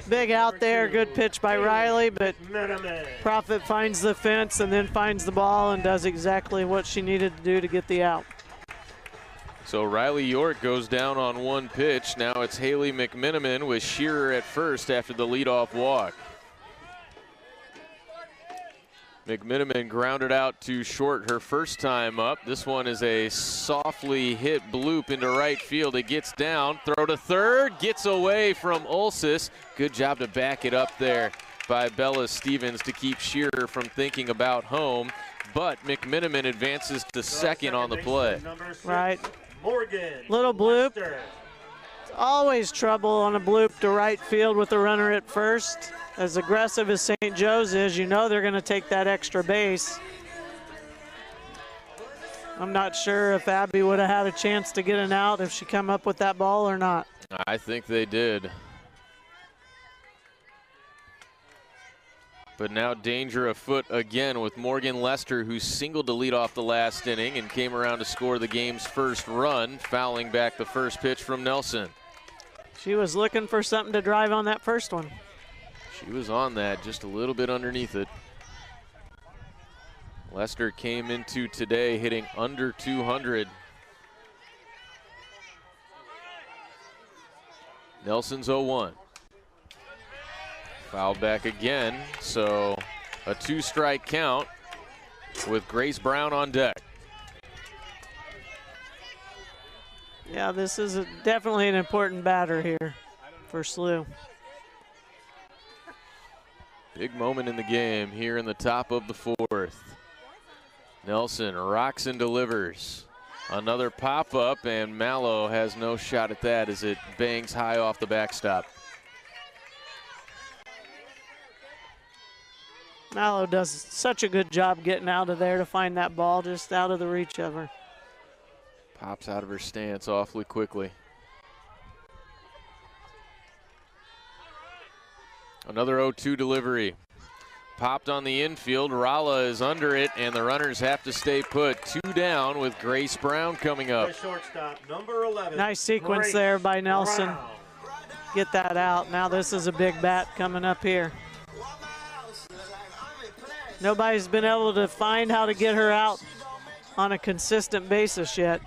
Big out there, good pitch by Riley, but Profit finds the fence and then finds the ball and does exactly what she needed to do to get the out. So Riley York goes down on one pitch. Now it's Haley McMiniman with Shearer at first after the leadoff walk. McMiniman grounded out to short her first time up. This one is a softly hit bloop into right field. It gets down, throw to third, gets away from Ulsis. Good job to back it up there by Bella Stevens to keep Shearer from thinking about home. But McMiniman advances to second on the play. Right. Little bloop. It's always trouble on a bloop to right field with the runner at first. As aggressive as St. Joe's is, you know they're going to take that extra base. I'm not sure if Abby would have had a chance to get an out if she come up with that ball or not. I think they did. But now danger afoot again with Morgan Lester, who singled to lead off the last inning and came around to score the game's first run, fouling back the first pitch from Nelson. She was looking for something to drive on that first one. She was on that, just a little bit underneath it. Lester came into today hitting under 200. Nelson's 0-1. Fouled back again, so a 2-strike count with Grace Brown on deck. Yeah, this is definitely an important batter here for SLU. Big moment in the game here in the top of the fourth. Nelson rocks and delivers. Another pop-up, and Mallow has no shot at that as it bangs high off the backstop. Mallow does such a good job getting out of there to find that ball just out of the reach of her. Pops out of her stance awfully quickly. Another 0-2 delivery. Popped on the infield. Rala is under it, and the runners have to stay put. 2 down with Grace Brown coming up. The shortstop, number 11. Nice sequence there by Nelson. Get that out. Now this is a big bat coming up here. Nobody's been able to find how to get her out on a consistent basis yet.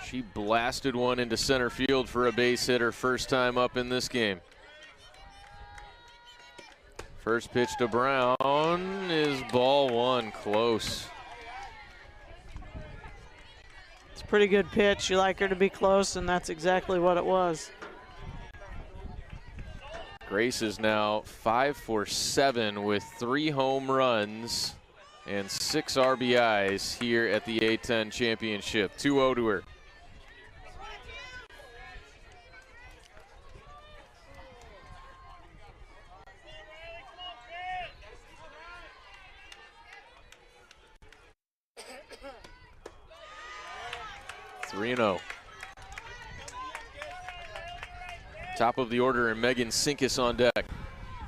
She blasted one into center field for a base hit her first time up in this game. First pitch to Brown is ball one, close. It's a pretty good pitch. You like her to be close, and that's exactly what it was. Grace is now 5 for 7 with 3 home runs and 6 RBIs here at the A-10 championship. 2-0 to her. Three-0. Top of the order, and Megan Sinkus on deck.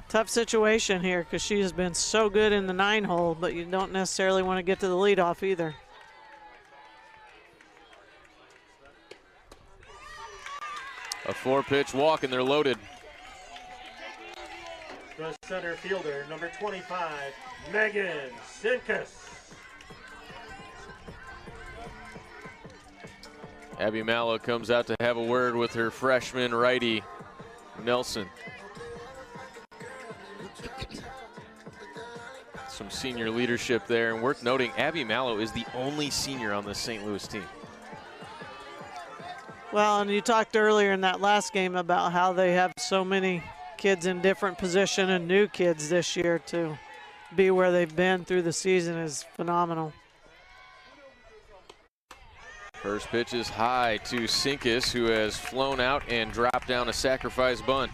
Tough situation here because she has been so good in the 9-hole, but you don't necessarily want to get to the leadoff either. A 4-pitch walk, and they're loaded. The center fielder, number 25, Megan Sinkus. Abby Mallow comes out to have a word with her freshman righty, Nelson. Some senior leadership there, and worth noting, Abby Mallow is the only senior on this St. Louis team. Well, and you talked earlier in that last game about how they have so many kids in different position and new kids this year to be where they've been through the season is phenomenal. First pitch is high to Sinkus, who has flown out and dropped down a sacrifice bunt.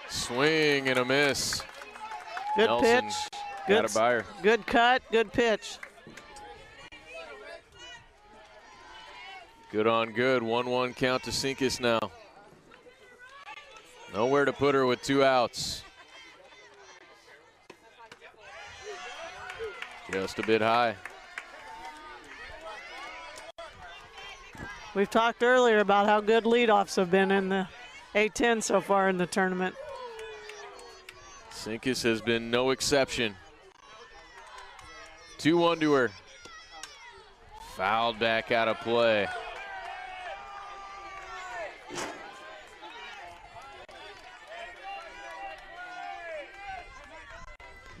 Swing and a miss. Good Nelson pitch. Got a buyer. Good cut, good pitch. Good on good. 1-1 count to Sinkus now. Nowhere to put her with 2 outs. Just a bit high. We've talked earlier about how good leadoffs have been in the A10 so far in the tournament. Sinkus has been no exception. 2-1 to her. Fouled back out of play.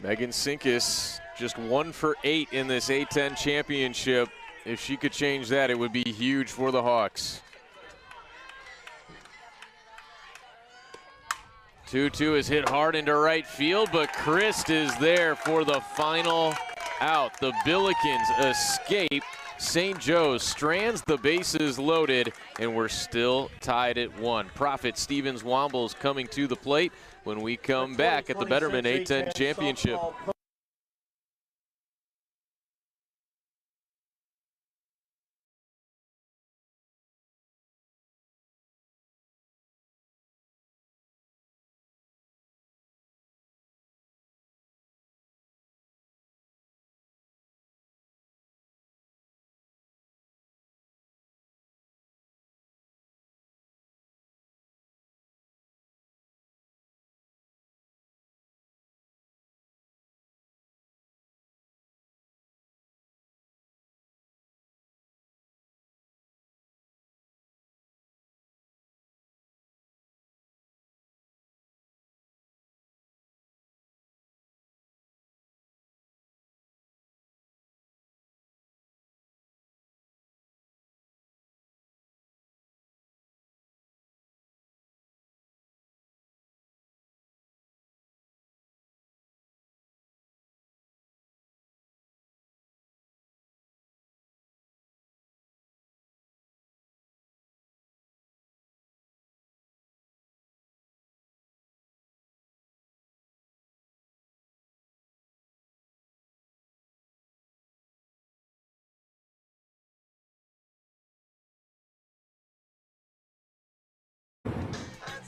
Megan Sinkus just 1 for 8 in this A10 championship. If she could change that, it would be huge for the Hawks. 2-2 is hit hard into right field, but Christ is there for the final out. The Billikens escape. St. Joe's strands the bases loaded, and we're still tied at 1. Prophet Stevens Wombles coming to the plate when we come back at the Betterment A10 Championship.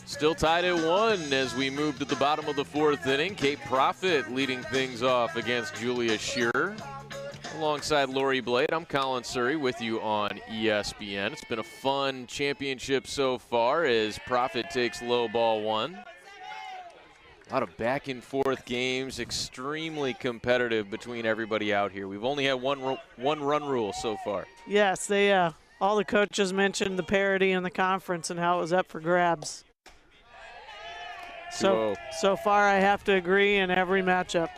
Still tied at 1 as we move to the bottom of the 4th inning. Kate Prophet leading things off against Julia Shearer. Alongside Lori Blade, I'm Colin Surrey with you on ESPN. It's been a fun championship so far as Prophet takes low ball 1. A lot of back and forth games, extremely competitive between everybody out here. We've only had one run rule so far. Yes, they all the coaches mentioned the parity in the conference and how it was up for grabs. So far I have to agree in every matchup.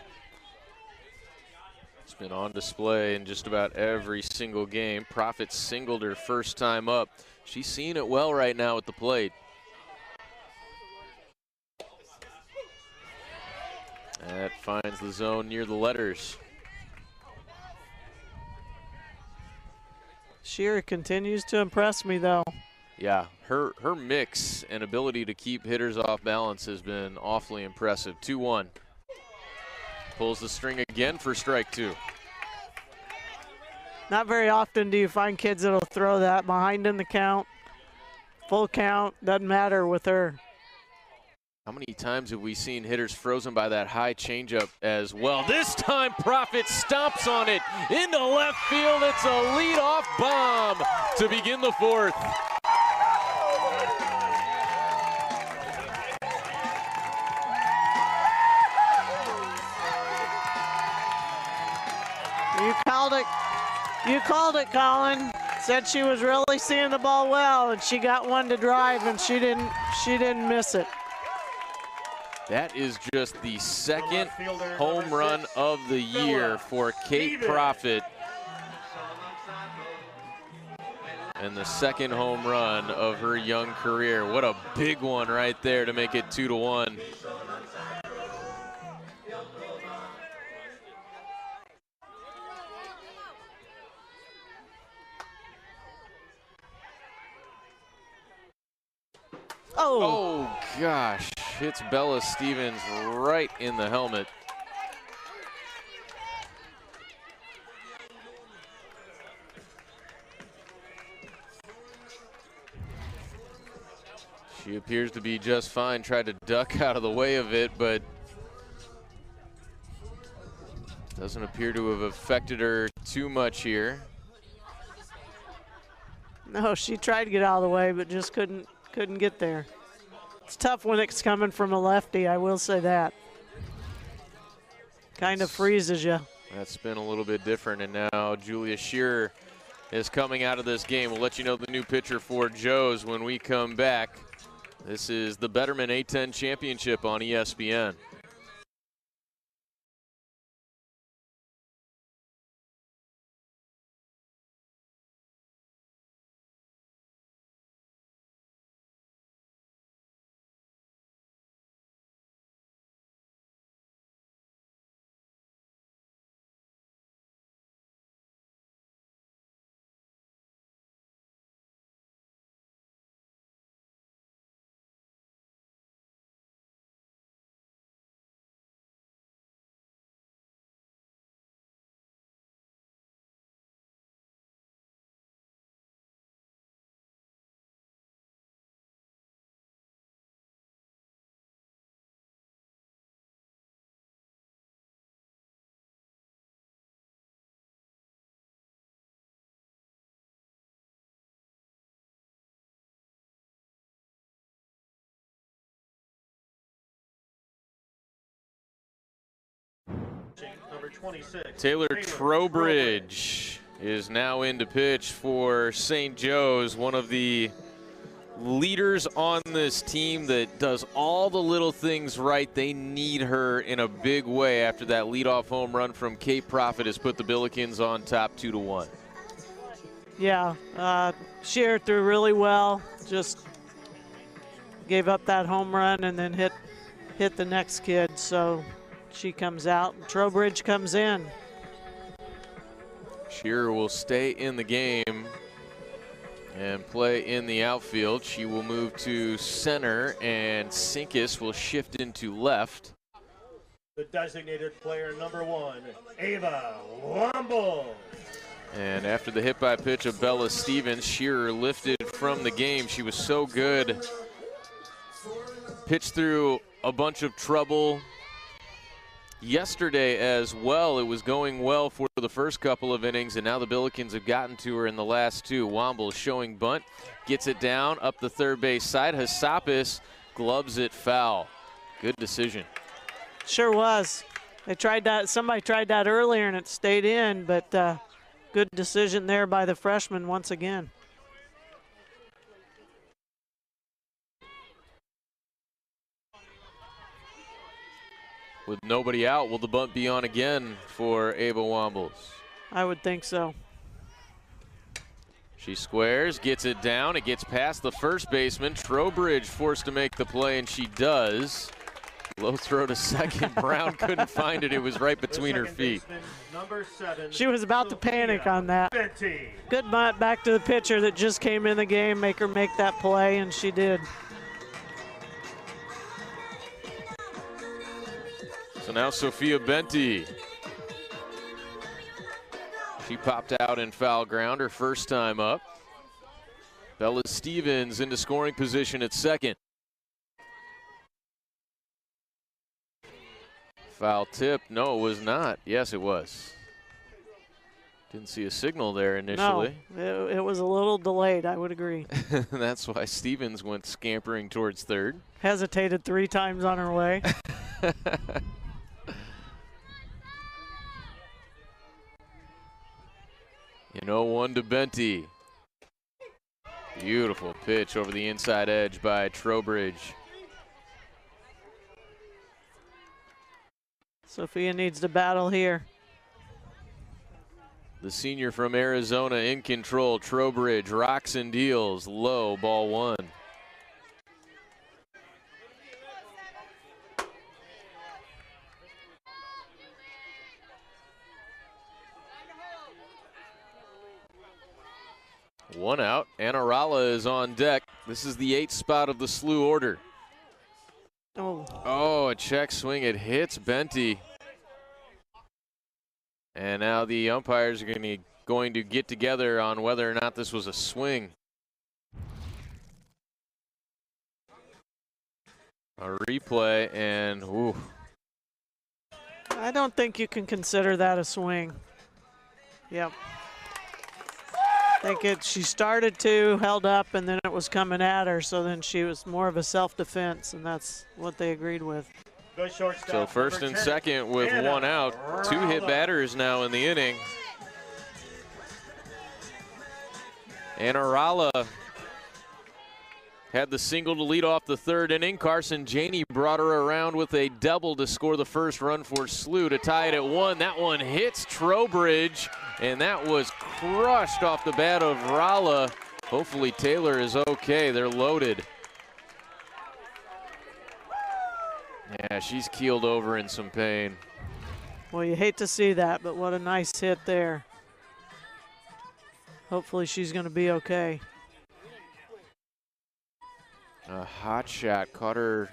It's been on display in just about every single game. Prophet singled her first time up. She's seeing it well right now at the plate. That finds the zone near the letters. Shearer continues to impress me though. Yeah, her mix and ability to keep hitters off balance has been awfully impressive. 2-1. Pulls the string again for strike 2. Not very often do you find kids that'll throw that behind in the count. Full count, doesn't matter with her. How many times have we seen hitters frozen by that high changeup as well? This time Prophet stomps on it into left field. It's a leadoff bomb to begin the 4th. You called it, Colin. Said she was really seeing the ball well, and she got one to drive, and she didn't miss it. That is just the second home run of the year for Kate Prophet. And the second home run of her young career. What a big one right there to make it 2-1. Oh gosh, hits Bella Stevens right in the helmet. She appears to be just fine. Tried to duck out of the way of it, but doesn't appear to have affected her too much here. No, she tried to get out of the way, but just couldn't get there. It's tough when it's coming from a lefty, I will say that. Kind of freezes you. That's been a little bit different, and now Julia Shearer is coming out of this game. We'll let you know the new pitcher for Joe's when we come back. This is the Betterment A10 Championship on ESPN. Number 26. Taylor Trowbridge is now in to pitch for St. Joe's, one of the leaders on this team that does all the little things right. They need her in a big way after that leadoff home run from Kate Profit has put the Billikens on top 2-1. Yeah, Shearer threw really well. Just gave up that home run and then hit the next kid. So she comes out and Trowbridge comes in. Shearer will stay in the game and play in the outfield. She will move to center, and Sinkus will shift into left. The designated player number 1, Ava Womble. And after the hit by pitch of Bella Stevens, Shearer lifted from the game. She was so good. Pitched through a bunch of trouble yesterday as well. It was going well for the first couple of innings, and now the Billikens have gotten to her in the last two. Womble showing bunt, gets it down up the third base side. Hassapis gloves it foul. Good decision. Sure was. They tried that. Somebody tried that earlier and it stayed in, but good decision there by the freshman once again. With nobody out, will the bunt be on again for Ava Wombles? I would think so. She squares, gets it down. It gets past the first baseman. Trowbridge forced to make the play, and she does. Low throw to second. Brown couldn't find it. It was right between her feet. Number 7, she was about to panic on that. Good bunt back to the pitcher that just came in the game, make her make that play, and she did. So now Sophia Benti. She popped out in foul ground her first time up. Bella Stevens into scoring position at second. Foul tip. No, it was not. Yes, it was. Didn't see a signal there initially. No, it was a little delayed, I would agree. That's why Stevens went scampering towards third. Hesitated 3 times on her way. You know, 1 to Benti. Beautiful pitch over the inside edge by Trowbridge. Sophia needs to battle here. The senior from Arizona in control. Trowbridge rocks and deals. Low, ball 1. One out. Anarala is on deck. This is the 8th spot of the SLU order. Oh, a check swing. It hits Benti. And now the umpires are going to get together on whether or not this was a swing. A replay, and ooh. I don't think you can consider that a swing. Yep. I think she started to, held up, and then it was coming at her, so then she was more of a self-defense, and that's what they agreed with. So first and second with one out. 2 hit batters now in the inning. And Arala had the single to lead off the third inning. Carson Janey brought her around with a double to score the first run for SLU to tie it at 1. That one hits Trowbridge, and that was crushed off the bat of Rala. Hopefully Taylor is okay. They're loaded. Yeah, she's keeled over in some pain. Well, you hate to see that, but what a nice hit there. Hopefully she's going to be okay. A hot shot caught her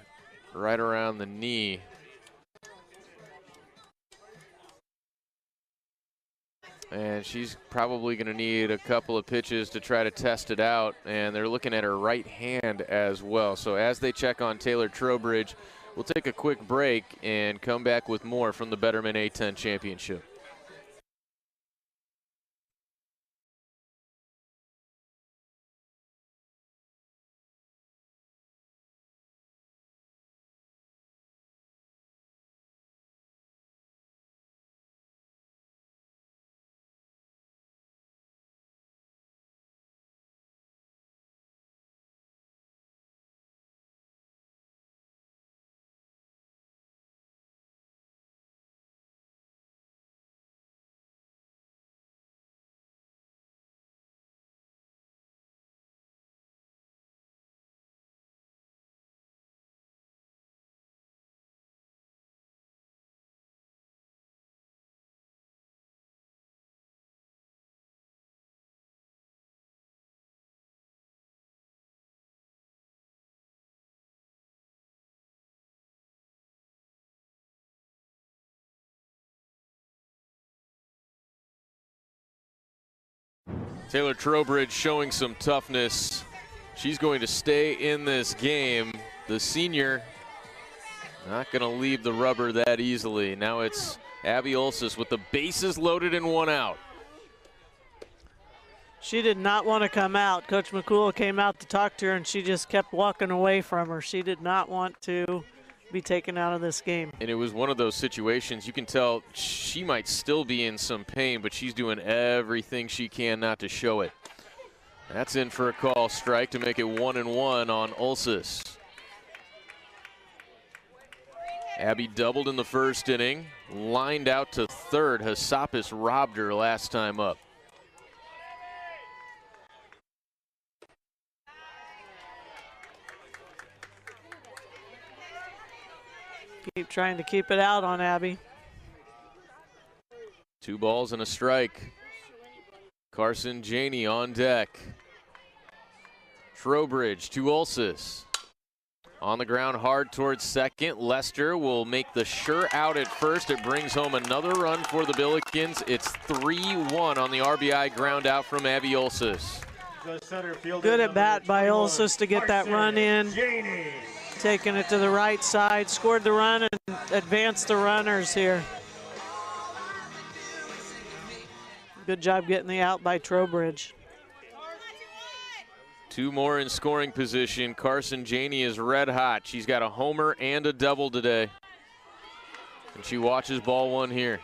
right around the knee. And she's probably going to need a couple of pitches to try to test it out. And they're looking at her right hand as well. So as they check on Taylor Trowbridge, we'll take a quick break and come back with more from the Betterment A10 Championship. Taylor Trowbridge showing some toughness. She's going to stay in this game. The senior not going to leave the rubber that easily. Now it's Abby Olsis with the bases loaded and 1 out. She did not want to come out. Coach McCool came out to talk to her, and she just kept walking away from her. She did not want to be taken out of this game. And it was one of those situations you can tell she might still be in some pain, but she's doing everything she can not to show it. That's in for a call strike to make it 1-1 on Olsis. Abby doubled in the first inning, lined out to third. Hassapis robbed her last time up. Keep trying to keep it out on Abby. 2 balls and a strike. Carson Janey on deck. Trowbridge to Olsis. On the ground hard towards second. Lester will make the sure out at first. It brings home another run for the Billikens. It's 3-1 on the RBI ground out from Abby Olsis. Good at bat by Olsis to get that run in. Taking it to the right side, scored the run and advanced the runners here. Good job getting the out by Trowbridge. 2 more in scoring position. Carson Janey is red hot. She's got a homer and a double today. And she watches ball 1 here.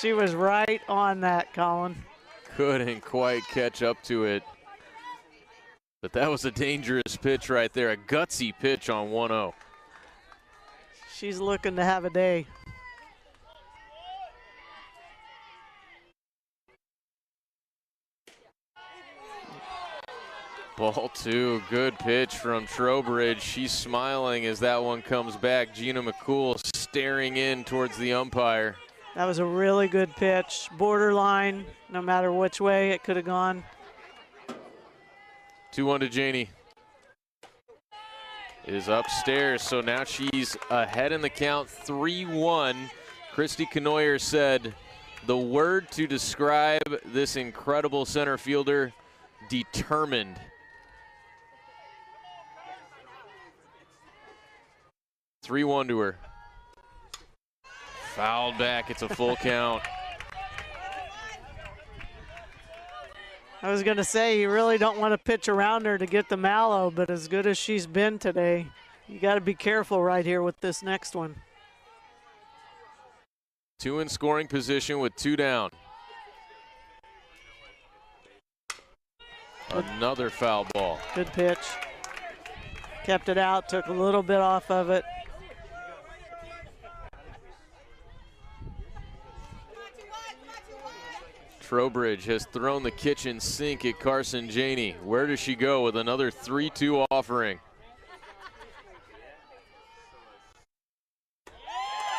She was right on that, Colin. Couldn't quite catch up to it. But that was a dangerous pitch right there. A gutsy pitch on 1-0. She's looking to have a day. Ball 2, good pitch from Trowbridge. She's smiling as that one comes back. Gina McCool staring in towards the umpire. That was a really good pitch. Borderline, no matter which way it could have gone. 2-1 to Janey. is upstairs, so now she's ahead in the count, 3-1. Christy Knoyer said the word to describe this incredible center fielder: determined. Three-1 to her. Fouled back, it's a full count. I was going to say, you really don't want to pitch around her to get the Mallow, but as good as she's been today, you got to be careful right here with this next one. 2 in scoring position with 2 down. Another foul ball. Good pitch. Kept it out, took a little bit off of it. Trowbridge has thrown the kitchen sink at Carson Janey. Where does she go with another 3-2 offering?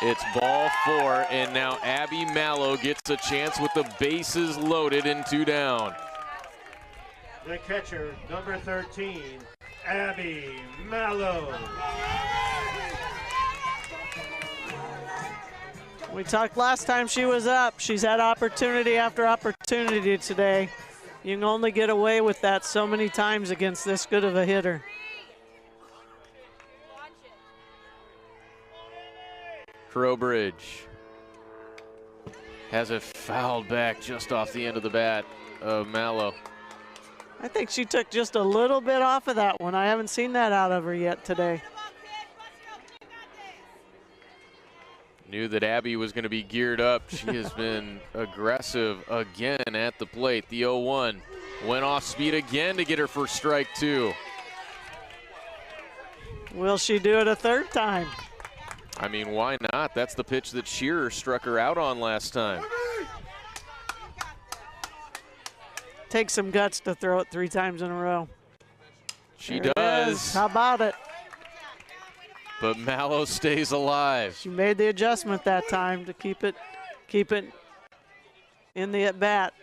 It's ball 4, and now Abby Mallow gets a chance with the bases loaded and 2 down. The catcher, number 13, Abby Mallow. We talked last time she was up. She's had opportunity after opportunity today. You can only get away with that so many times against this good of a hitter. Trowbridge has it fouled back just off the end of the bat of Mallow. I think she took just a little bit off of that one. I haven't seen that out of her yet today. Knew that Abby was going to be geared up. She has been aggressive again at the plate. The 0-1 went off speed again to get her first strike, too. Will she do it a third time? I mean, why not? That's the pitch that Shearer struck her out on last time. Takes some guts to throw it 3 times in a row. She There does. How about it? But Mallow stays alive. She made the adjustment that time to keep it in the at-bat.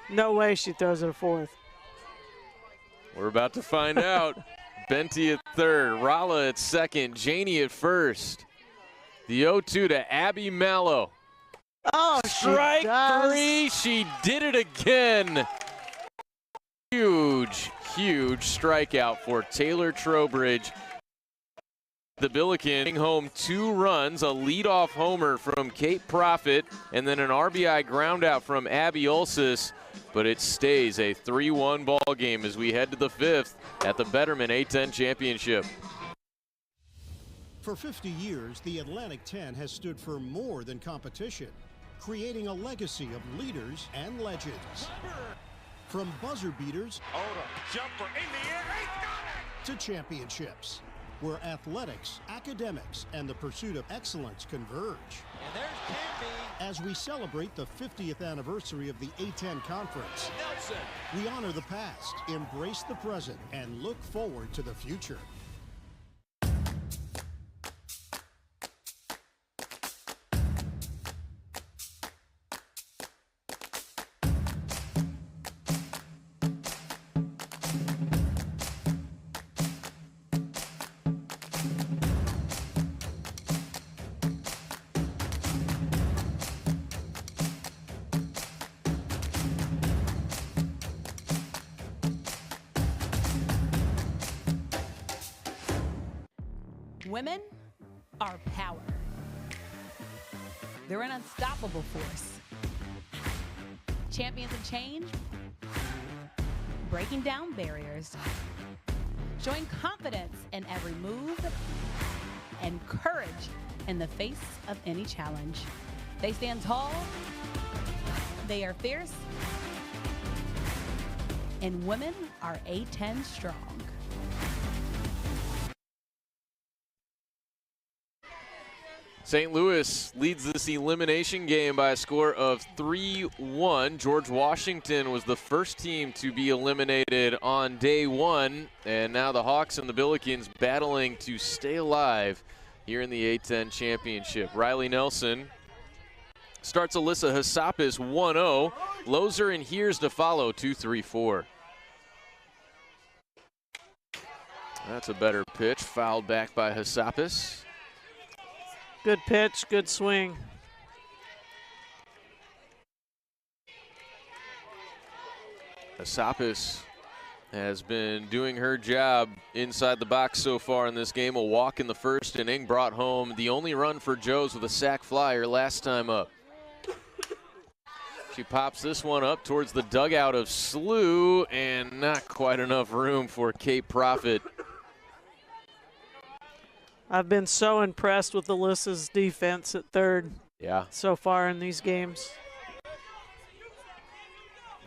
No way she throws it a 4th. We're about to find out. Benty at 3rd, Rala at 2nd, Janey at 1st. The 0-2 to Abby Mallow. Oh, strike she does. 3. She did it again. Huge strikeout for Taylor Trowbridge. The Billiken home 2 runs, a leadoff homer from Kate Profit, and then an RBI groundout from Abby Ulsis. But it stays a 3-1 ball game as we head to the 5th at the Betterment A10 Championship. For 50 years, the Atlantic 10 has stood for more than competition, creating a legacy of leaders and legends. From buzzer beaters Jumper in the air, to championships, where athletics, academics, and the pursuit of excellence converge. and there's Canby. As we celebrate the 50th anniversary of the A10 Conference, Nelson. we honor the past, embrace the present, and look forward to the future. Women are power. They're an unstoppable force. Champions of change, breaking down barriers, showing confidence in every move, and courage in the face of any challenge. They stand tall, they are fierce, and women are A10 strong. St. Louis leads this elimination game by a score of 3-1. George Washington was the first team to be eliminated on day 1, and now the Hawks and the Billikens battling to stay alive here in the A10 Championship. Riley Nelson starts Alyssa Hassapis 1-0. Lozer and Hears to follow 2-3-4. That's a better pitch, fouled back by Hassapis. Good pitch, good swing. Hassapis has been doing her job inside the box so far in this game. A walk in the first inning brought home the only run for Joes with a sac fly her last time up. She pops this one up towards the dugout of SLU, and not quite enough room for Kate Profit. I've been so impressed with Alyssa's defense at third. Yeah. So far in these games.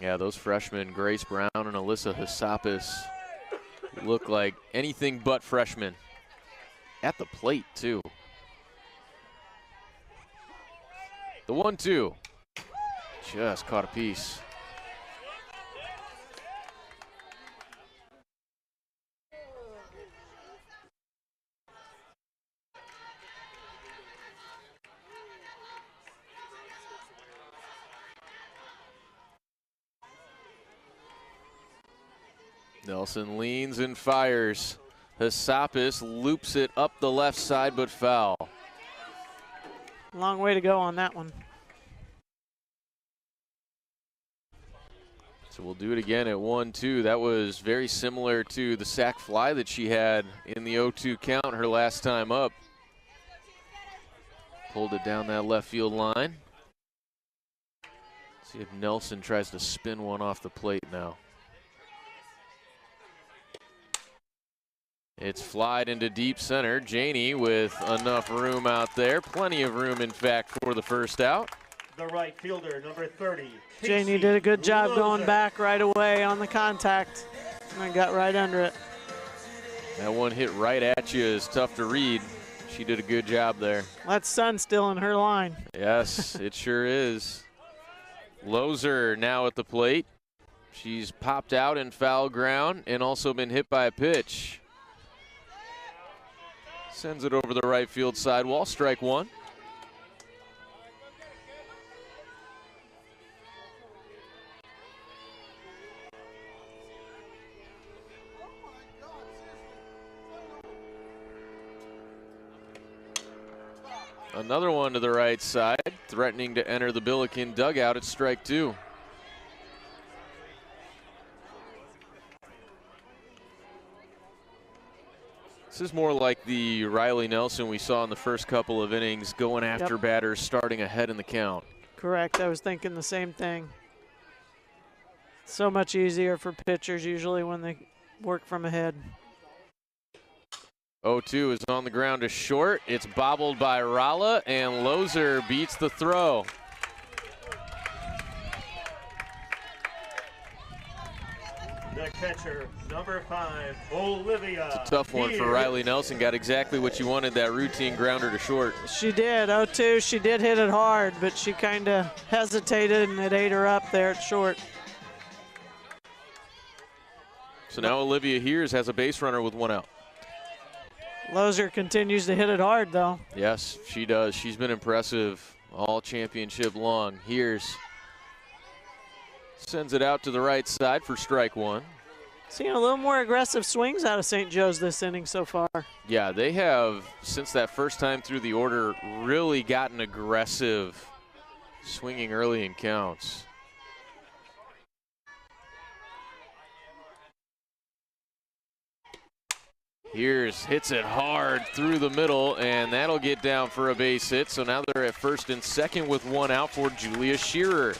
Yeah, those freshmen, Grace Brown and Alyssa Hassapis, look like anything but freshmen. At the plate, too. The 1-2. Just caught a piece. Nelson leans and fires. Hassapis loops it up the left side, but foul. Long way to go on that one. So we'll do it again at 1-2. That was very similar to the sac fly that she had in the 0-2 count her last time up. Pulled it down that left field line. See if Nelson tries to spin one off the plate now. It's flied into deep center. Janey with enough room out there. Plenty of room, in fact, for the first out. The right fielder, number 30. Janey did a good job going back right away on the contact. And got right under it. That one hit right at you is tough to read. She did a good job there. That sun's still in her line. Yes, it sure is. Lozer now at the plate. She's popped out in foul ground and also been hit by a pitch. Sends it over the right field sidewall, strike one. Another one to the right side, threatening to enter the Billiken dugout at strike two. This is more like the Riley Nelson we saw in the first couple of innings, going after batters, starting ahead in the count. Correct. I was thinking the same thing. So much easier for pitchers usually when they work from ahead. 0-2 is on the ground to short. It's bobbled by Rala, and Lozer beats the throw. The catcher, number 5, Olivia. It's a tough one for Riley Nelson. Got exactly what you wanted, that routine grounder to short. She did. 0-2, she did hit it hard, but she kind of hesitated, and it ate her up there at short. So now Olivia Hears has a base runner with one out. Lozer continues to hit it hard, though. Yes, she does. She's been impressive all championship long. Hears sends it out to the right side for strike one. Seeing a little more aggressive swings out of St. Joe's this inning so far. Yeah, they have, since that first time through the order, really gotten aggressive, swinging early in counts. Hears hits it hard through the middle, and that'll get down for a base hit. So now they're at first and second with one out for Julia Shearer.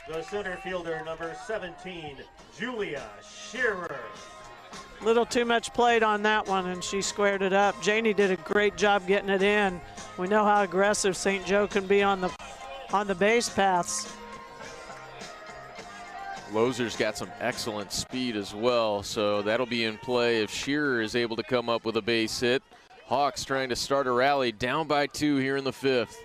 The center fielder, number 17, Julia Shearer. Little too much played on that one, and she squared it up. Janey did a great job getting it in. We know how aggressive St. Joe can be on the base paths. Lozer's got some excellent speed as well, so that'll be in play if Shearer is able to come up with a base hit. Hawks trying to start a rally, down by 2 here in the 5th.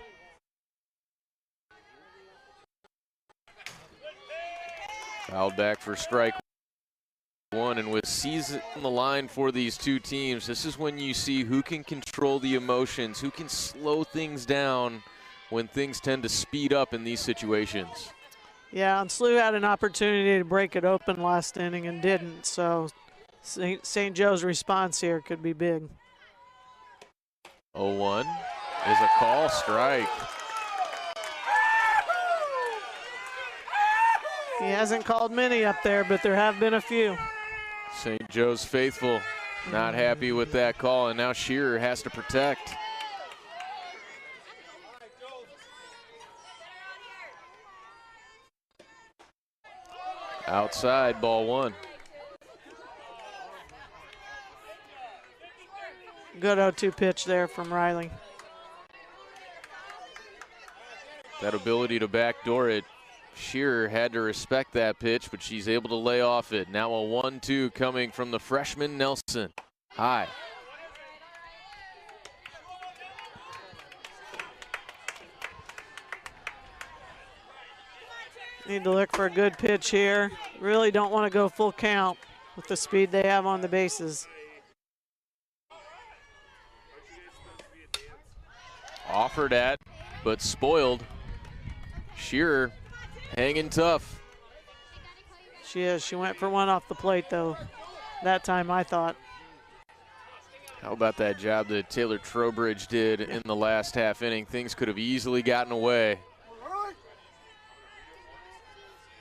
Fouled back for strike one, and with season on the line for these two teams, this is when you see who can control the emotions, who can slow things down when things tend to speed up in these situations. Yeah, and SLU had an opportunity to break it open last inning and didn't, so St. Joe's response here could be big. 0-1 is a call strike. He hasn't called many up there, but there have been a few. St. Joe's faithful not happy with that call, and now Shearer has to protect. Outside, ball one. Good 0-2 pitch there from Riley. That ability to backdoor it. Shearer had to respect that pitch, but she's able to lay off it. Now a 1-2 coming from the freshman Nelson. High. Need to look for a good pitch here. Really don't want to go full count with the speed they have on the bases. Offered at, but spoiled. Shearer hanging tough. She is. She went for one off the plate, though, that time, I thought. How about that job that Taylor Trowbridge did in the last half inning? Things could have easily gotten away.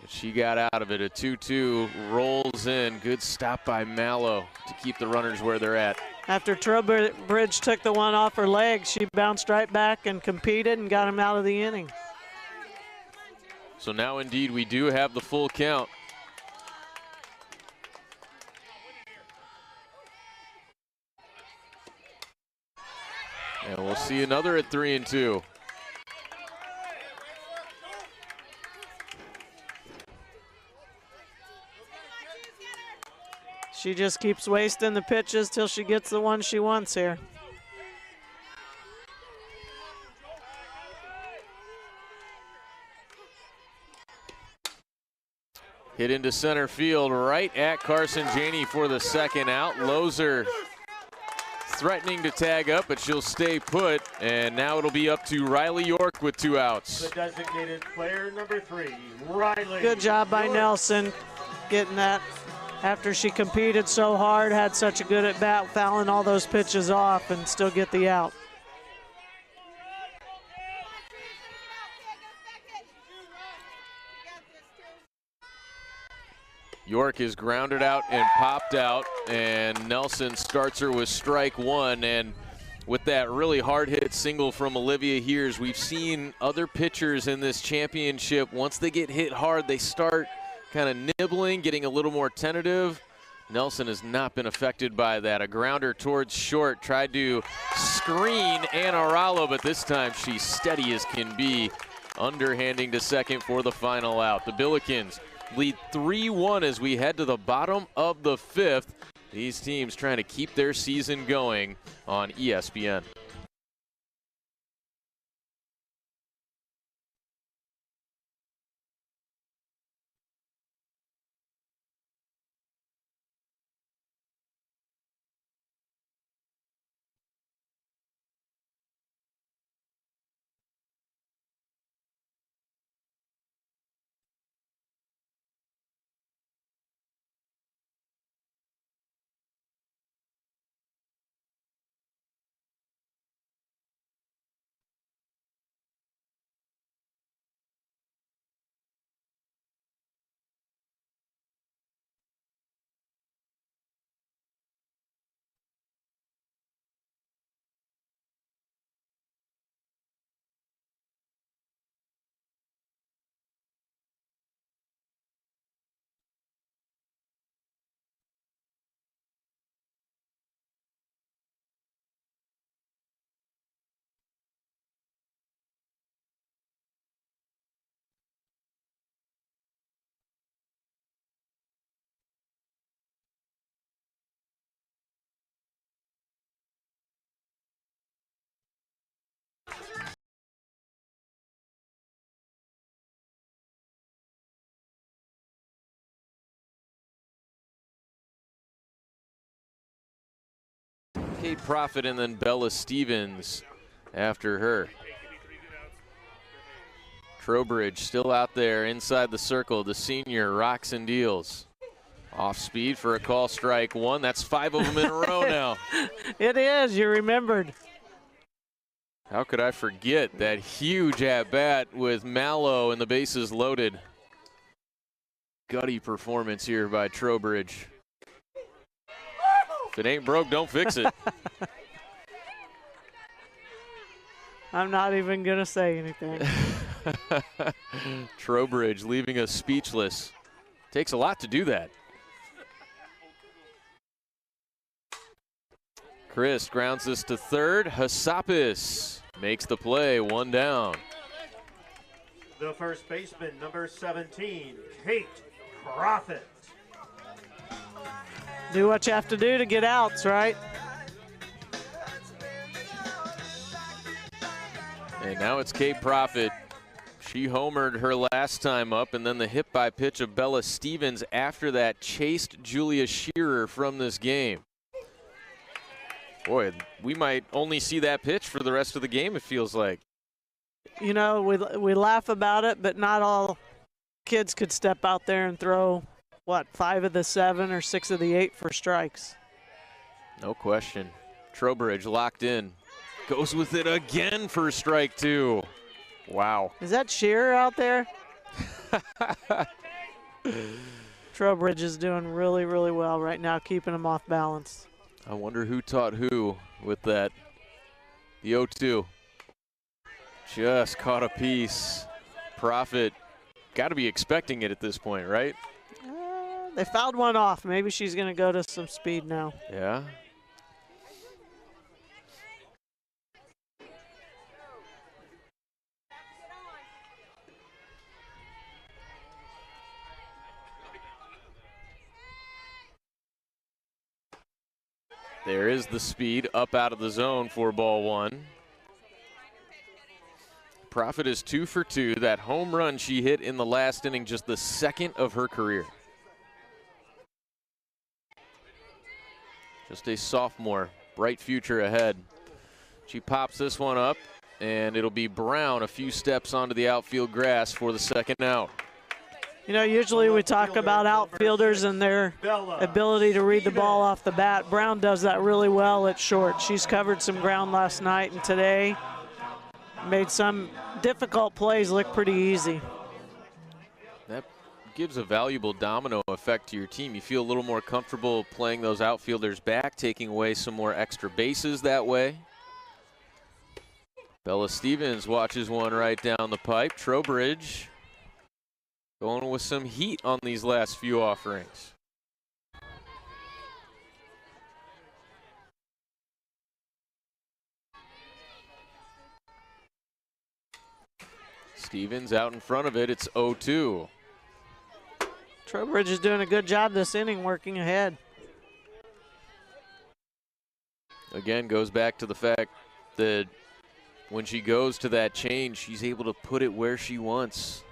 But she got out of it. A 2-2 rolls in. Good stop by Mallow to keep the runners where they're at. After Trowbridge took the one off her leg, she bounced right back and competed and got him out of the inning. So now indeed we do have the full count. And we'll see another at 3-2. She just keeps wasting the pitches till she gets the one she wants here. Hit into center field right at Carson Janey for the second out. Lozer threatening to tag up, but she'll stay put. And now it'll be up to Riley York with 2 outs. The designated player number 3, Riley. Good job by York. Nelson getting that after she competed so hard, had such a good at bat, fouling all those pitches off and still get the out. York is grounded out and popped out, and Nelson starts her with strike one. And with that really hard hit single from Olivia Hears, we've seen other pitchers in this championship, once they get hit hard, they start kind of nibbling, getting a little more tentative. Nelson has not been affected by that. A grounder towards short, tried to screen Anna Rallo, but this time she's steady as can be, underhanding to second for the final out. The Billikens lead 3-1 as we head to the bottom of the 5th. These teams trying to keep their season going on ESPN. Kate Profit and then Bella Stevens after her. Trowbridge still out there inside the circle. The senior rocks and deals. Off speed for a call strike one. That's 5 of them in a row now. It is. You remembered. How could I forget that huge at-bat with Mallow and the bases loaded? Gutty performance here by Trowbridge. If it ain't broke, don't fix it. I'm not even going to say anything. Trowbridge leaving us speechless. Takes a lot to do that. Chris grounds this to third. Hassapis makes the play, 1 down. The first baseman, number 17, Kate Profit. Do what you have to do to get outs, right? And now it's Kate Profit. She homered her last time up, and then the hit by pitch of Bella Stevens after that chased Julia Shearer from this game. Boy, we might only see that pitch for the rest of the game, it feels like. You know, we laugh about it, but not all kids could step out there and throw, what, 5 of the 7 or 6 of the 8 for strikes. No question. Trowbridge locked in. Goes with it again for strike 2. Wow. Is that Shearer out there? Trowbridge is doing really, really well right now, keeping him off balance. I wonder who taught who with that. The 0-2. Just caught a piece. Profit. Got to be expecting it at this point, right? They fouled one off. Maybe she's going to go to some speed now. Yeah. There is the speed up out of the zone for ball 1. Profit is 2 for 2. That home run she hit in the last inning, just the second of her career. Just a sophomore, bright future ahead. She pops this one up, and it'll be Brown a few steps onto the outfield grass for the second out. You know, usually we talk about outfielders and their ability to read the ball off the bat. Brown does that really well at short. She's covered some ground last night and today made some difficult plays look pretty easy. That gives a valuable domino effect to your team. You feel a little more comfortable playing those outfielders back, taking away some more extra bases that way. Bella Stevens watches one right down the pipe. Trowbridge going with some heat on these last few offerings. Stevens out in front of it. It's 0-2. Trowbridge is doing a good job this inning working ahead. Again, goes back to the fact that when she goes to that change, she's able to put it where she wants.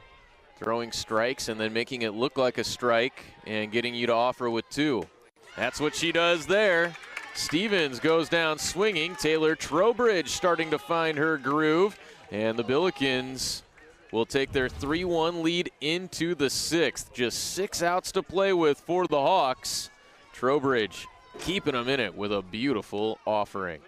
Throwing strikes and then making it look like a strike and getting you to offer with 2. That's what she does there. Stevens goes down swinging. Taylor Trowbridge starting to find her groove. And the Billikens will take their 3-1 lead into the 6th. Just 6 outs to play with for the Hawks. Trowbridge keeping them in it with a beautiful offering.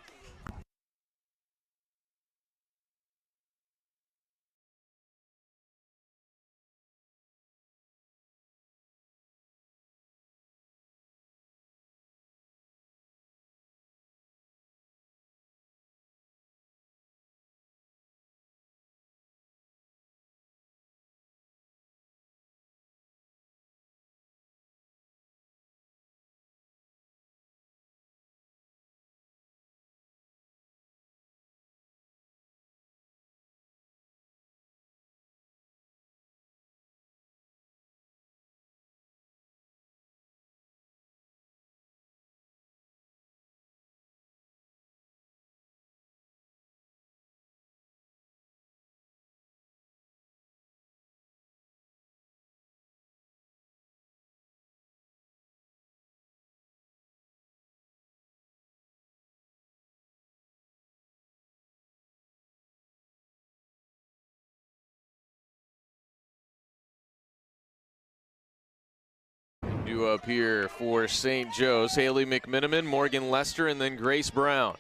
Due up here for St. Joe's, Haley McMiniman, Morgan Lester, and then Grace Brown.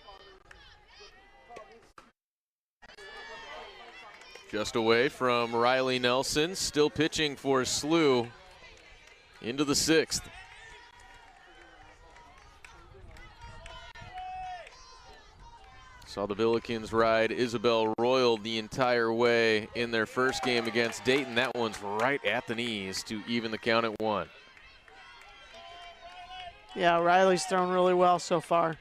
Just away from Riley Nelson, still pitching for SLU into the 6th. Saw the Billikens ride Isabel Royal the entire way in their first game against Dayton. That one's right at the knees to even the count at 1. Yeah, Riley's thrown really well so far.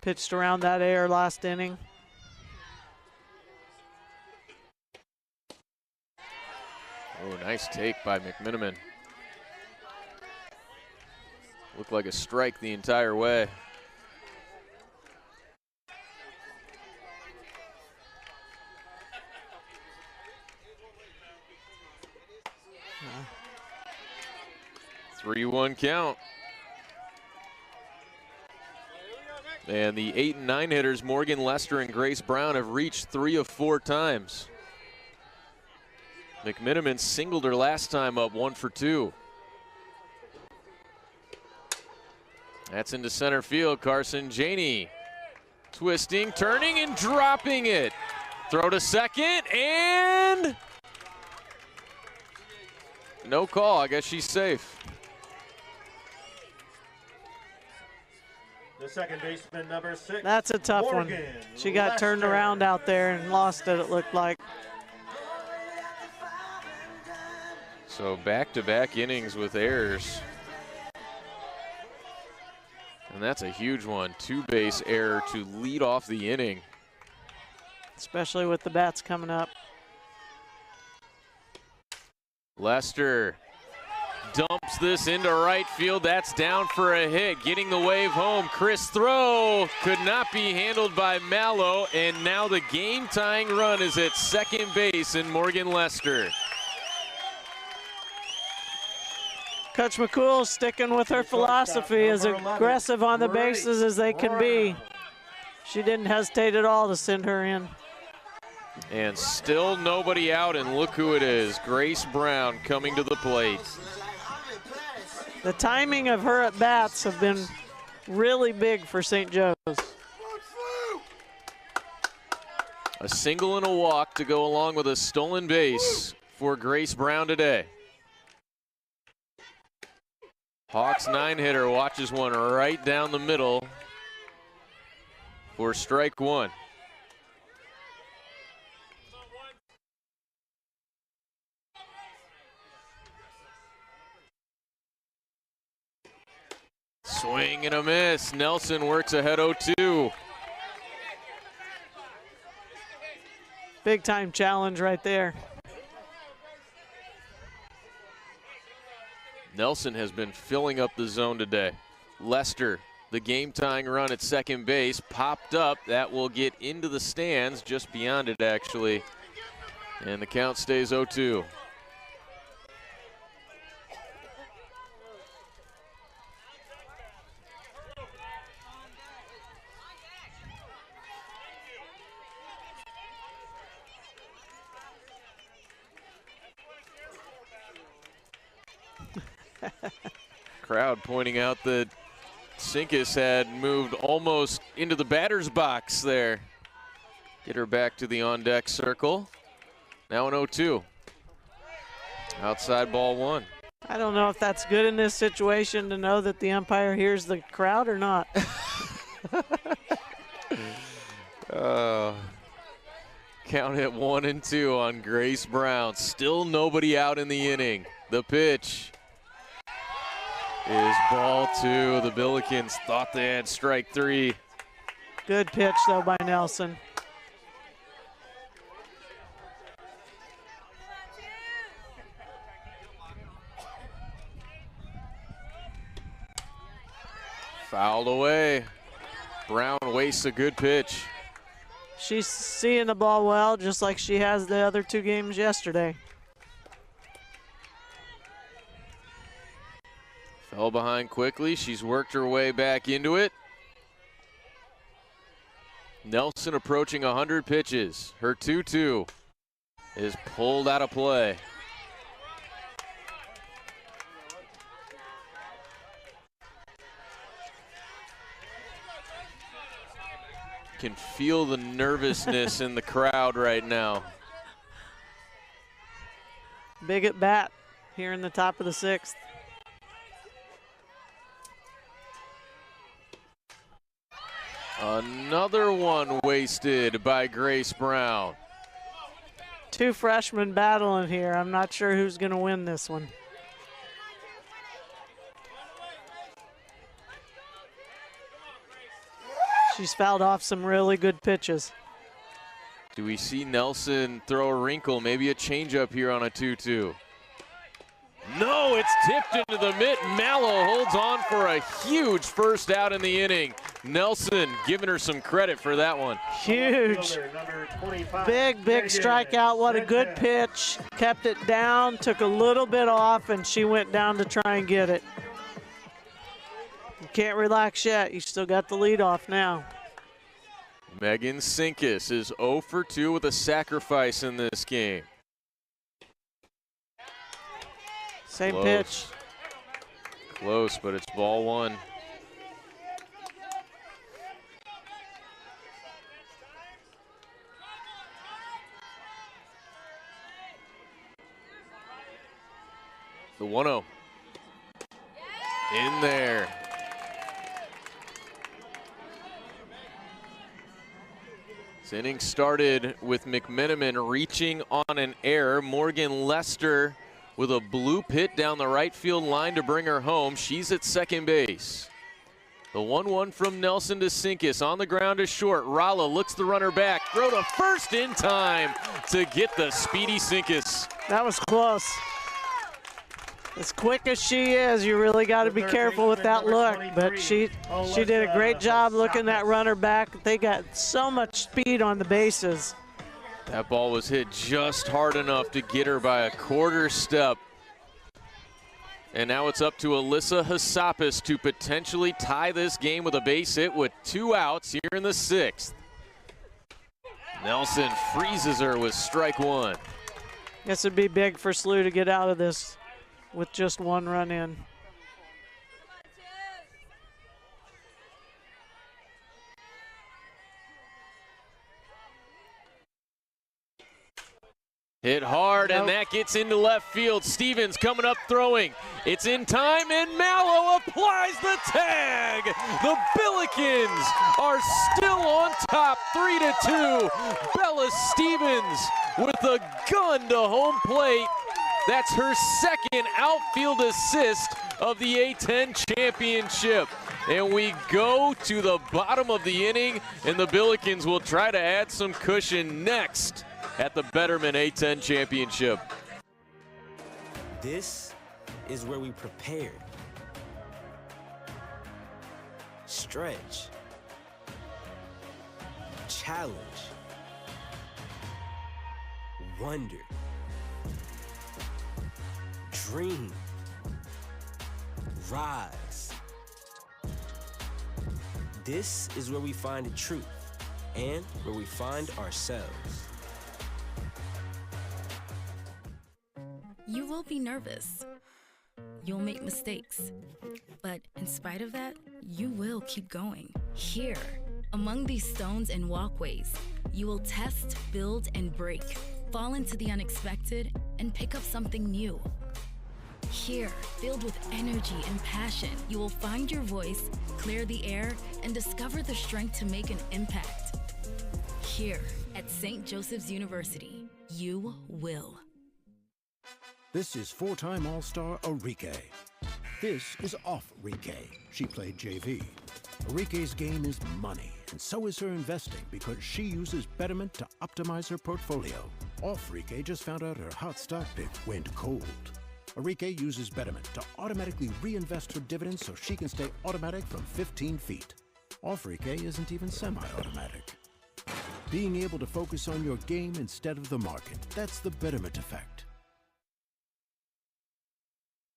Pitched around that air last inning. Oh, nice take by McMiniman. Looked like a strike the entire way. Yeah. 3-1 count. And the 8 and 9 hitters, Morgan Lester and Grace Brown, have reached 3 of 4 times. McMiniman singled her last time up, 1 for 2. That's into center field. Carson Janey twisting, turning, and dropping it. Throw to second, and no call. I guess she's safe. The second baseman, number 6. That's a tough Morgan one. She got turned around out there and lost it, it looked like. So back-to-back innings with errors. And that's a huge one. 2-base error to lead off the inning. Especially with the bats coming up. Lester dumps this into right field. That's down for a hit. Getting the wave home. Chris throw could not be handled by Mallow. And now the game-tying run is at second base in Morgan Lester. Coach McCool sticking with her philosophy, as aggressive on the bases as they can be. She didn't hesitate at all to send her in. And still nobody out, and look who it is. Grace Brown coming to the plate. The timing of her at bats have been really big for St. Joe's. A single and a walk to go along with a stolen base for Grace Brown today. Hawks 9-hitter watches one right down the middle for strike 1. Swing and a miss. Nelson works ahead 0-2. Big time challenge right there. Nelson has been filling up the zone today. Lester, the game-tying run at second base, popped up. That will get into the stands, just beyond it actually. And the count stays 0-2. Crowd pointing out that Sinkus had moved almost into the batter's box there. Get her back to the on-deck circle. Now an 0-2. Outside ball 1. I don't know if that's good in this situation to know that the umpire hears the crowd or not. Count at 1-2 on Grace Brown. Still nobody out in the inning. The pitch is ball 2. The Billikens thought they had strike 3. Good pitch, though, by Nelson. Fouled away. Brown wastes a good pitch. She's seeing the ball well, just like she has the other 2 games yesterday. Fell behind quickly. She's worked her way back into it. Nelson approaching 100 pitches. Her 2-2 is pulled out of play. can feel the nervousness in the crowd right now. Big at bat here in the top of the 6th. Another one wasted by Grace Brown. 2 freshmen battling here. I'm not sure who's going to win this one. She's fouled off some really good pitches. Do we see Nelson throw a wrinkle, maybe a changeup here on a 2-2? No, it's tipped into the mitt. Mallow holds on for a huge first out in the inning. Nelson giving her some credit for that one. Huge. Big strikeout. What a good pitch. Kept it down, took a little bit off, and she went down to try and get it. You can't relax yet. You still got the lead off now. Megan Sinkus is 0 for 2 with a sacrifice in this game. Same pitch. Close, but it's ball 1. The 1-0. In there. This inning started with McMenamin reaching on an error. Morgan Lester with a bloop hit down the right field line to bring her home. She's at second base. The 1-1 from Nelson to Sinkus. On the ground is short. Rala looks the runner back. Throw to first in time to get the speedy Sinkus. That was close. As quick as she is, you really got to be careful with that look. But she did a great job looking that runner back. They got so much speed on the bases. That ball was hit just hard enough to get her by a quarter step. And now it's up to Alyssa Hassapis to potentially tie this game with a base hit with 2 outs here in the 6th. Nelson freezes her with strike 1. Guess it'd be big for SLU to get out of this with just 1 run in. Hit hard, and that gets into left field. Stevens coming up throwing. It's in time, and Mallow applies the tag. The Billikens are still on top, 3-2. Bella Stevens with a gun to home plate. That's her second outfield assist of the A-10 championship. And we go to the bottom of the inning, and the Billikens will try to add some cushion next at the Betterment A-10 championship. This is where we prepare, stretch, challenge, wonder, dream, rise. This is where we find the truth and where we find ourselves. You will be nervous. You'll make mistakes. But in spite of that, you will keep going. Here, among these stones and walkways, you will test, build, and break, fall into the unexpected, and pick up something new. Here, filled with energy and passion, you will find your voice, clear the air, and discover the strength to make an impact. Here, at St. Joseph's University, you will. This is 4-time All-Star Arike. This is off Rike. She played JV. Arike's game is money, and so is her investing because she uses Betterment to optimize her portfolio. Off Rike just found out her hot stock pick went cold. Arike uses Betterment to automatically reinvest her dividends so she can stay automatic from 15 feet. Off Rike isn't even semi-automatic. Being able to focus on your game instead of the market, that's the Betterment effect.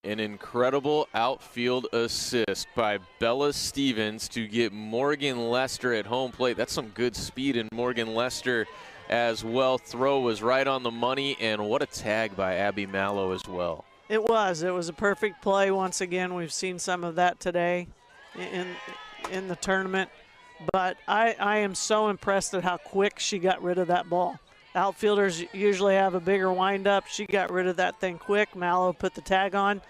An incredible outfield assist by Bella Stevens to get Morgan Lester at home plate. That's some good speed in Morgan Lester as well. Throw was right on the money, and what a tag by Abby Mallow as well. It was a perfect play. Once again, we've seen some of that today in the tournament. but I am so impressed at how quick she got rid of that ball. Outfielders usually have a bigger windup. She got rid of that thing quick. Mallow put the tag on.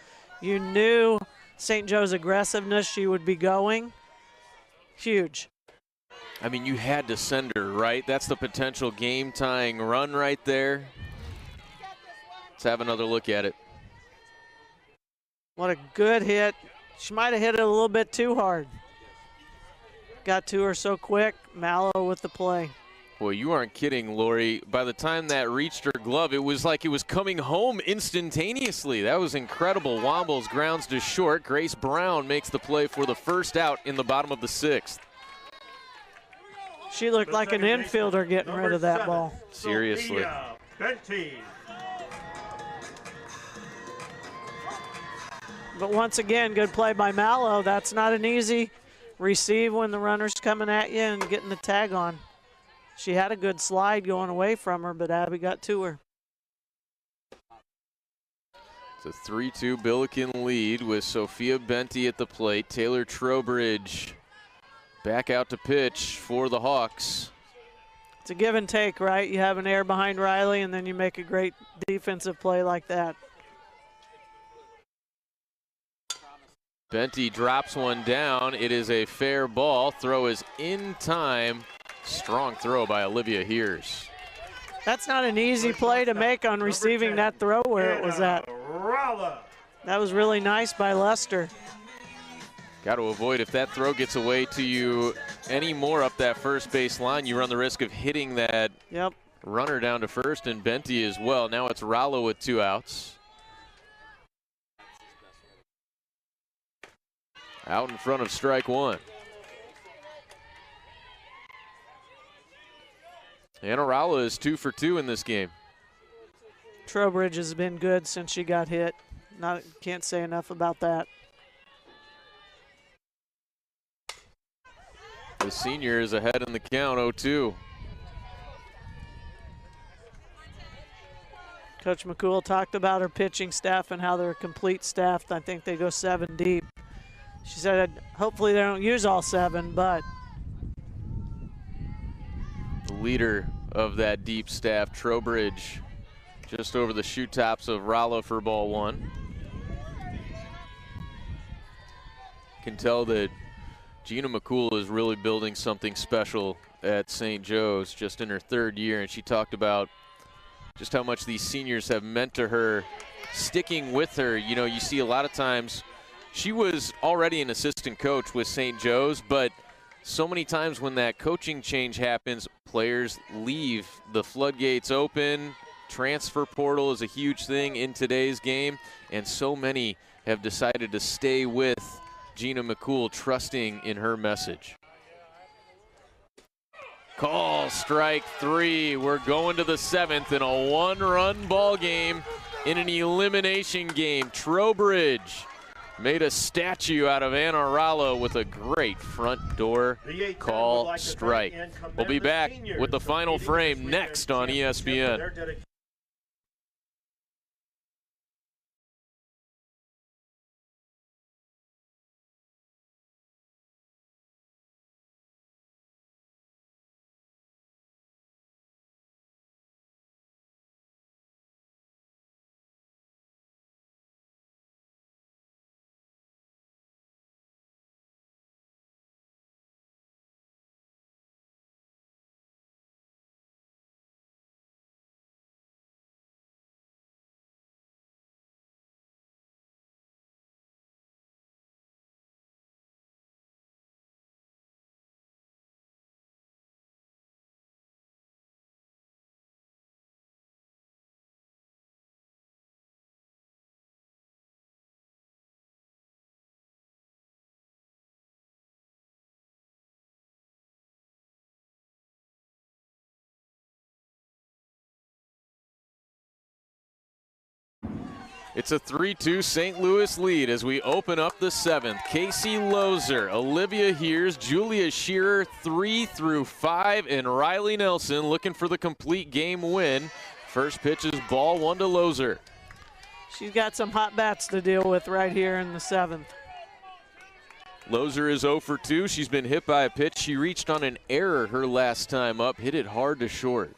You knew St. Joe's aggressiveness, she would be going. Huge. I mean, you had to send her, right? That's the potential game-tying run right there. Let's have another look at it. What a good hit. She might have hit it a little bit too hard. Got to her so quick. Mallow with the play. Boy, you aren't kidding, Lori. By the time that reached her glove, it was like it was coming home instantaneously. That was incredible. Wombles grounds to short. Grace Brown makes the play for the first out in the bottom of the 6th. She looked like an infielder getting rid of that ball. Seriously. But once again, good play by Mallow. That's not an easy receive when the runner's coming at you and getting the tag on. She had a good slide going away from her, but Abby got to her. It's a 3-2 Billiken lead with Sophia Benty at the plate. Taylor Trowbridge back out to pitch for the Hawks. It's a give and take, right? You have an error behind Riley, and then you make a great defensive play like that. Benty drops one down. It is a fair ball. Throw is in time. Strong throw by Olivia Heers. That's not an easy play to make on receiving that throw where it was at. That was really nice by Lester. Got to avoid if that throw gets away to you any more up that first base line, you run the risk of hitting that runner down to first, and Benty as well. Now it's Rallo with 2 outs. Out in front of strike 1. Anna Rallo is 2 for 2 in this game. Trowbridge has been good since she got hit. Can't say enough about that. The senior is ahead in the count, 0-2. Coach McCool talked about her pitching staff and how they're complete staffed. I think they go 7 deep. She said hopefully they don't use all 7, but. The leader of that deep staff, Trowbridge, just over the shoe tops of Rallo for ball 1. Can tell that Gina McCool is really building something special at St. Joe's just in her 3rd year, and she talked about just how much these seniors have meant to her, sticking with her. You know, you see a lot of times, she was already an assistant coach with St. Joe's, but so many times when that coaching change happens, players leave. The floodgates open. Transfer portal is a huge thing in today's game, and so many have decided to stay with Gina McCool, trusting in her message. Call strike 3. We're going to the 7th in a 1-run ball game in an elimination game. Trowbridge made a statue out of Anna Rallo with a great front door call strike. We'll be back with the final frame next on ESPN. It's a 3-2 St. Louis lead as we open up the 7th. Casey Lozer, Olivia Heers, Julia Shearer 3 through 5, and Riley Nelson looking for the complete game win. First pitch is ball 1 to Lozer. She's got some hot bats to deal with right here in the 7th. Lozer is 0 for 2. She's been hit by a pitch. She reached on an error her last time up, hit it hard to short.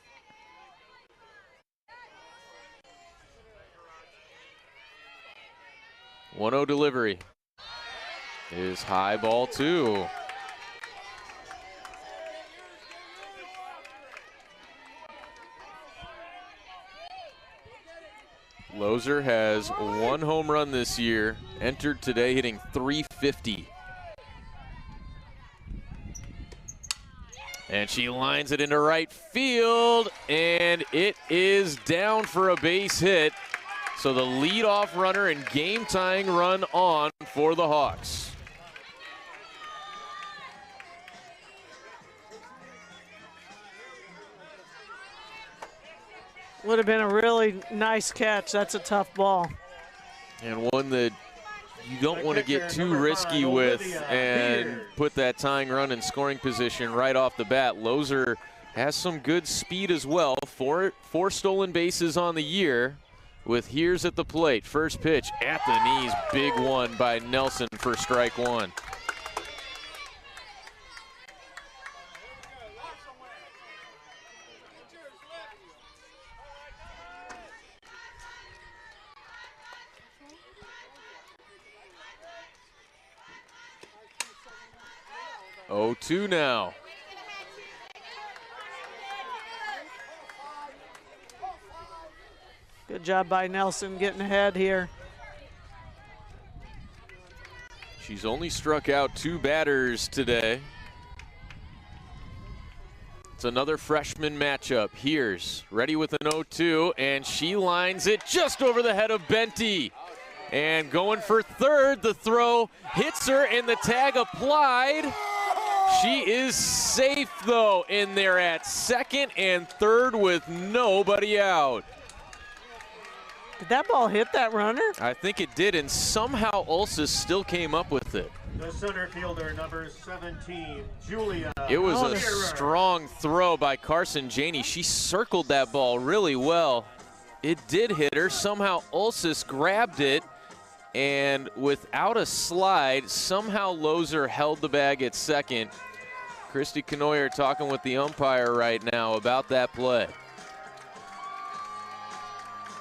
One-0 delivery is high ball 2. Lozer has 1 home run this year, entered today hitting .350. And she lines it into right field, and it is down for a base hit. So the leadoff runner and game-tying run on for the Hawks. Would have been a really nice catch. That's a tough ball. And one that you don't want to get too risky with and put that tying run in scoring position right off the bat. Lozer has some good speed as well. Four stolen bases on the year with Hears at the plate. First pitch at the knees, big one by Nelson for strike 1. Oh, 2 now. Good job by Nelson getting ahead here. She's only struck out 2 batters today. It's another freshman matchup. Here's ready with an 0-2, and she lines it just over the head of Benty. And going for third, the throw hits her, and the tag applied. She is safe, though, in there at second and third with nobody out. Did that ball hit that runner? I think it did, and somehow Ulsis still came up with it. The center fielder, number 17, Julia. It was a strong throw by Carson Janey. She circled that ball really well. It did hit her. Somehow Ulsis grabbed it, and without a slide, somehow Lozer held the bag at second. Christy Canoyer talking with the umpire right now about that play.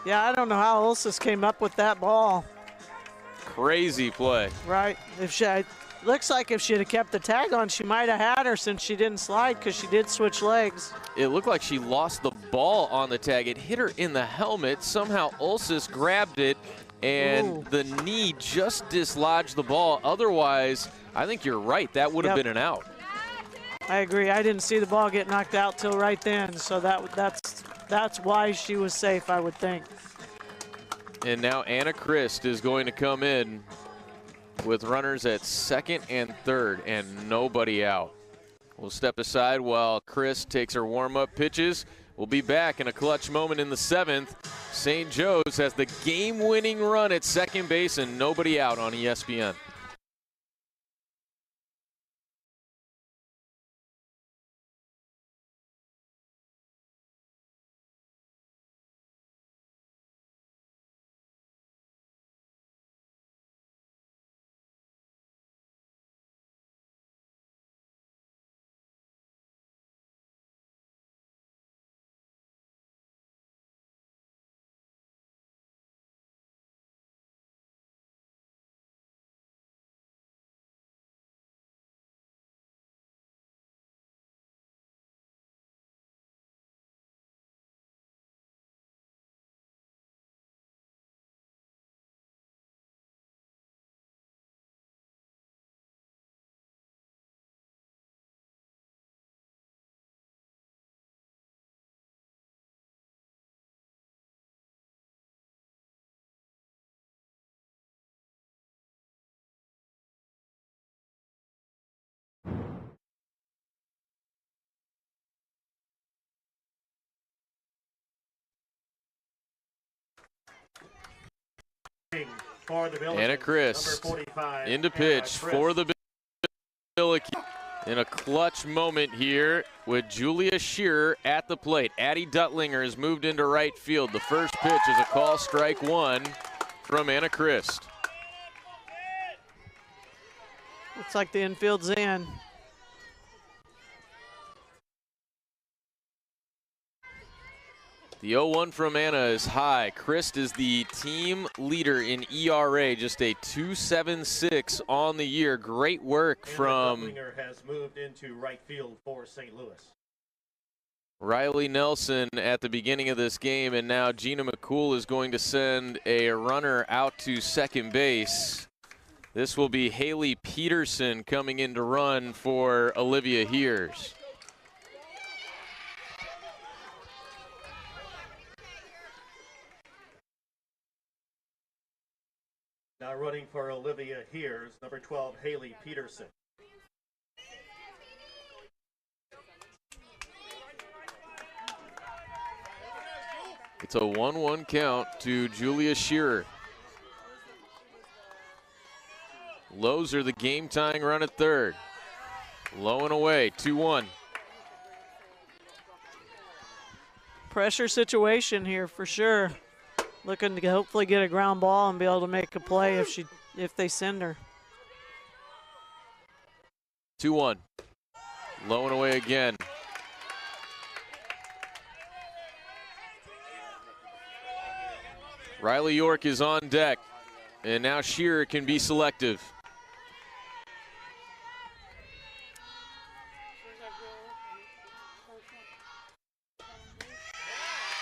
Yeah, I don't know how Ulsis came up with that ball. Crazy play. Right. Looks like if she'd have kept the tag on, she might have had her since she didn't slide because she did switch legs. It looked like she lost the ball on the tag. It hit her in the helmet. Somehow Ulsis grabbed it, and the knee just dislodged the ball. Otherwise, I think you're right. That would have been an out. I agree. I didn't see the ball get knocked out till right then, so that's why she was safe, I would think. And now Anna Christ is going to come in with runners at second and third and nobody out. We'll step aside while Christ takes her warm-up pitches. We'll be back in a clutch moment in the 7th. St. Joe's has the game-winning run at second base and nobody out on ESPN. Anna Christ into pitch for the Billikens in a clutch moment here with Julia Shearer at the plate. Addie Duttlinger has moved into right field. The first pitch is a call, strike 1 from Anna Christ. Looks like the infield's in. The 0-1 from Anna is high. Christ is the team leader in ERA, just a 2.76 on the year. Great work from Dublinger has moved into right field for St. Louis. Riley Nelson at the beginning of this game, and now Gina McCool is going to send a runner out to second base. This will be Haley Peterson coming in to run for Olivia Heers. Now running for Olivia Heers, number 12, Haley Peterson. It's a 1-1 count to Julia Shearer. Lozer the game-tying run at third. Low and away, 2-1. Pressure situation here for sure. Looking to hopefully get a ground ball and be able to make a play if they send her. 2-1. Low and away again. Riley York is on deck, and now Shearer can be selective.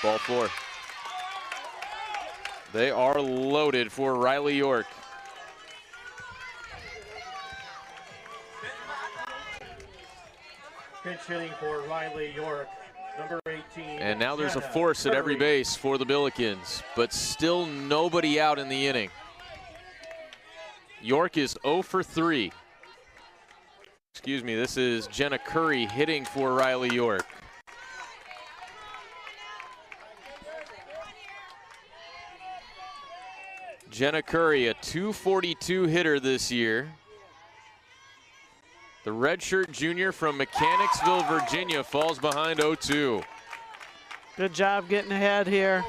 Ball four. They are loaded for Riley York. Pinch hitting for Riley York, number 18. And now there's a force at every base for the Billikens, but still nobody out in the inning. York is 0 for 3. Excuse me, this is Jenna Curry hitting for Riley York. Jenna Curry, a .242 hitter this year. The redshirt junior from Mechanicsville, Virginia, falls behind 0-2. Good job getting ahead here.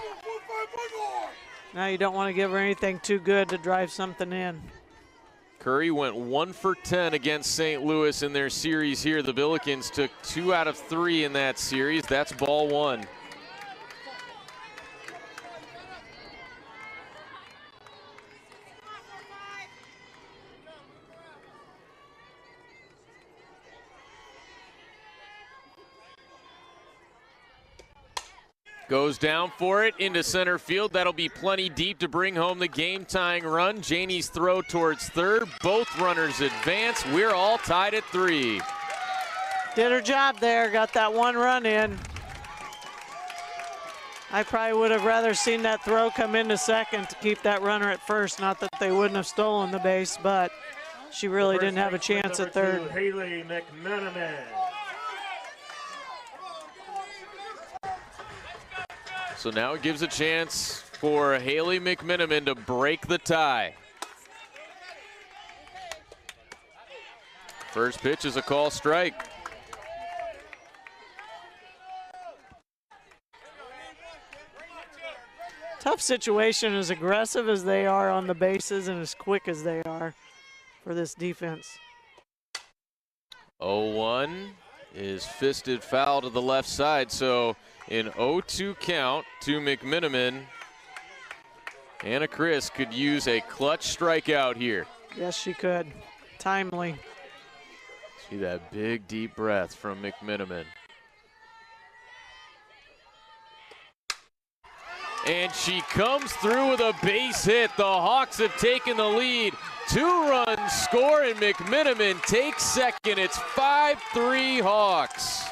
Now you don't want to give her anything too good to drive something in. Curry went 1 for 10 against St. Louis in their series here. The Billikens took 2 out of 3 in that series. That's ball one. Goes down for it into center field. That'll be plenty deep to bring home the game-tying run. Janie's throw towards third. Both runners advance. We're all tied at 3. Did her job there. Got that one run in. I probably would have rather seen that throw come into second to keep that runner at first. Not that they wouldn't have stolen the base, but she really didn't have a chance at third. Haley McMenamin. So now it gives a chance for Haley McMenamin to break the tie. First pitch is a call strike. Tough situation, as aggressive as they are on the bases and as quick as they are for this defense. 0-1 is fisted foul to the left side, so in 0-2 count to McMenamin, Anna Chris could use a clutch strikeout here. Yes, she could. Timely. See that big deep breath from McMenamin. And she comes through with a base hit. The Hawks have taken the lead. 2-run score, and McMenamin takes second. It's 5-3 Hawks.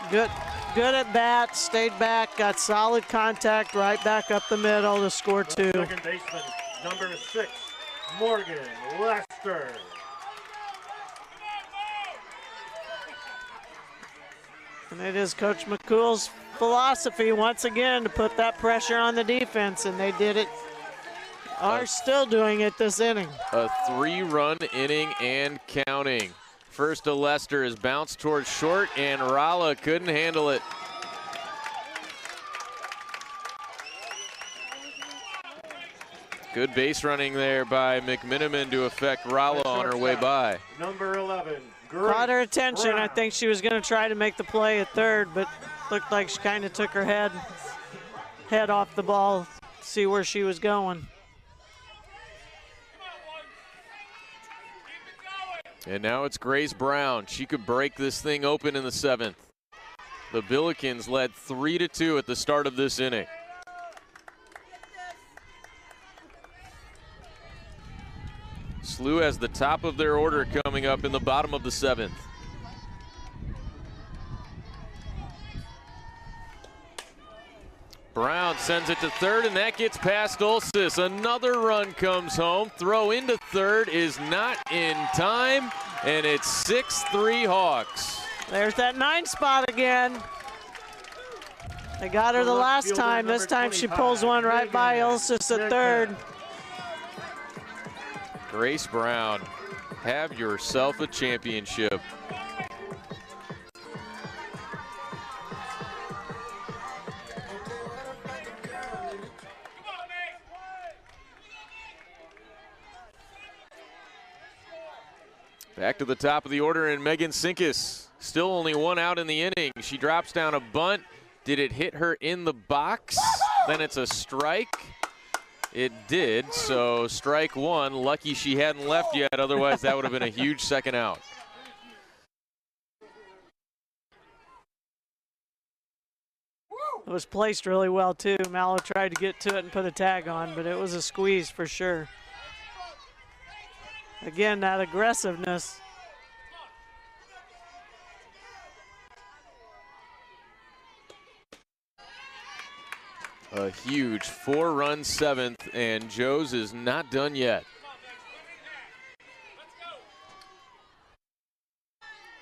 Good at bat, stayed back, got solid contact right back up the middle to score 2. Second baseman, number 6, Morgan Lester. And it is Coach McCool's philosophy once again to put that pressure on the defense, and they did it. Are still doing it this inning. A 3-run inning and counting. First to Lester is bounced towards short, and Rala couldn't handle it. Good base running there by McMiniman to affect Rala on her way by. Number 11. Caught her attention. I think she was going to try to make the play at third, but looked like she kind of took her head off the ball, see where she was going. And now it's Grace Brown. She could break this thing open in the 7th. The Billikens led 3-2 at the start of this inning. SLU has the top of their order coming up in the bottom of the 7th. Brown sends it to third, and that gets past Olsis. Another run comes home. Throw into third is not in time, and it's 6-3 Hawks. There's that 9 spot again. They got her the last time. This time she pulls one right by Olsis at third. Grace Brown, have yourself a championship. Back to the top of the order, and Megan Sinkus, still only 1 out in the inning. She drops down a bunt. Did it hit her in the box? Then it's a strike. It did, so strike 1. Lucky she hadn't left yet, otherwise that would have been a huge second out. It was placed really well too. Mallow tried to get to it and put a tag on, but it was a squeeze for sure. Again, that aggressiveness. A huge 4-run 7th, and Joe's is not done yet.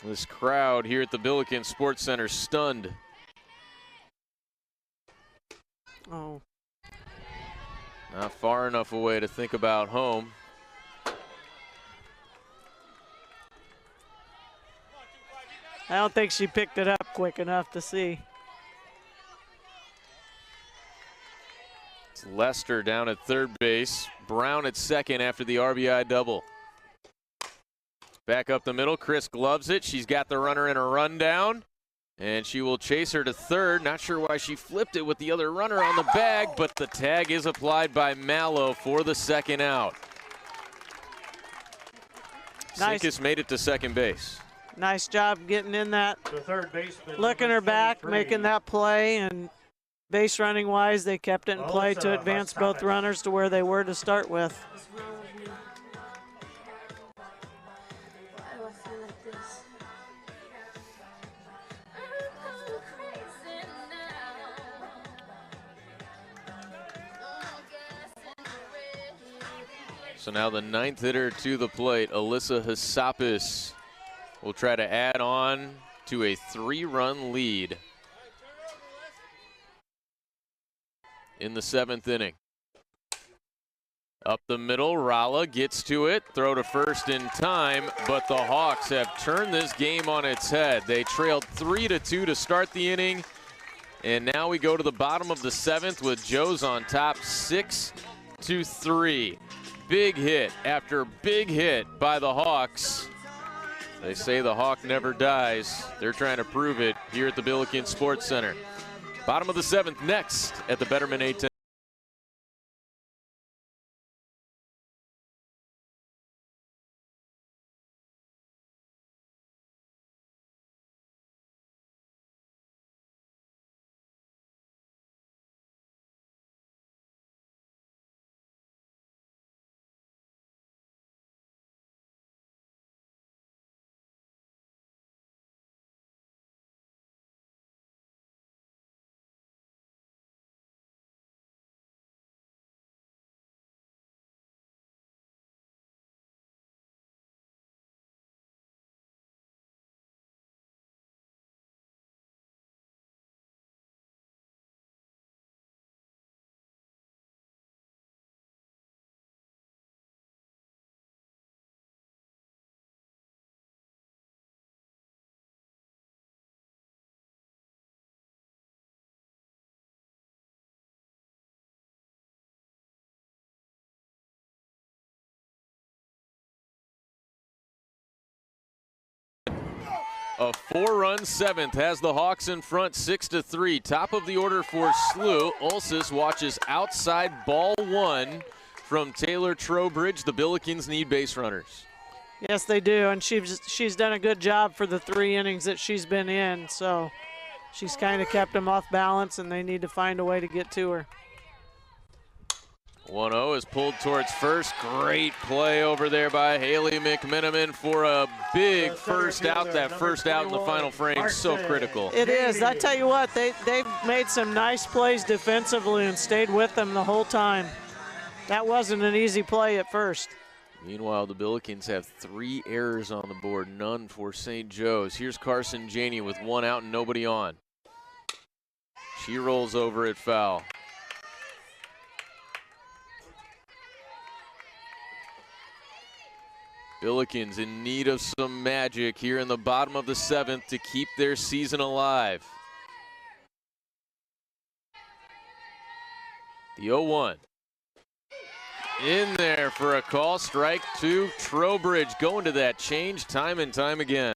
This crowd here at the Billiken Sports Center stunned. Oh. Not far enough away to think about home. I don't think she picked it up quick enough to see. It's Lester down at third base. Brown at second after the RBI double. Back up the middle, Chris gloves it. She's got the runner in a rundown, and she will chase her to third. Not sure why she flipped it with the other runner on the bag, but the tag is applied by Mallow for the second out. Nice. Sinkus made it to second base. Nice job getting in that. The third baseman. Looking her back, making that play, and base running wise, they kept it in play to advance both runners to where they were to start with. So now the 9th hitter to the plate, Alyssa Hassapis, will try to add on to a 3-run lead in the 7th inning. Up the middle, Rala gets to it, throw to first in time, but the Hawks have turned this game on its head. They trailed 3-2 to start the inning, and now we go to the bottom of the 7th with Joe's on top, 6-3. Big hit after big hit by the Hawks. They say the Hawk never dies. They're trying to prove it here at the Billiken Sports Center. Bottom of the 7th next at the Betterment A10. A 4-run 7th has the Hawks in front 6-3. Top of the order for SLU. Ulsis watches outside ball 1 from Taylor Trowbridge. The Billikens need base runners. Yes, they do, and she's done a good job for the 3 innings that she's been in. So she's kind of kept them off balance, and they need to find a way to get to her. 1-0 is pulled towards first. Great play over there by Haley McMenamin for a big first out. That first out in the final frame, so critical. It is. I tell you what, they've made some nice plays defensively and stayed with them the whole time. That wasn't an easy play at first. Meanwhile, the Billikens have 3 errors on the board, none for St. Joe's. Here's Carson Janey with 1 out and nobody on. She rolls over at foul. Billikens in need of some magic here in the bottom of the 7th to keep their season alive. The 0-1. In there for a call. Strike 2. Trowbridge going to that change time and time again.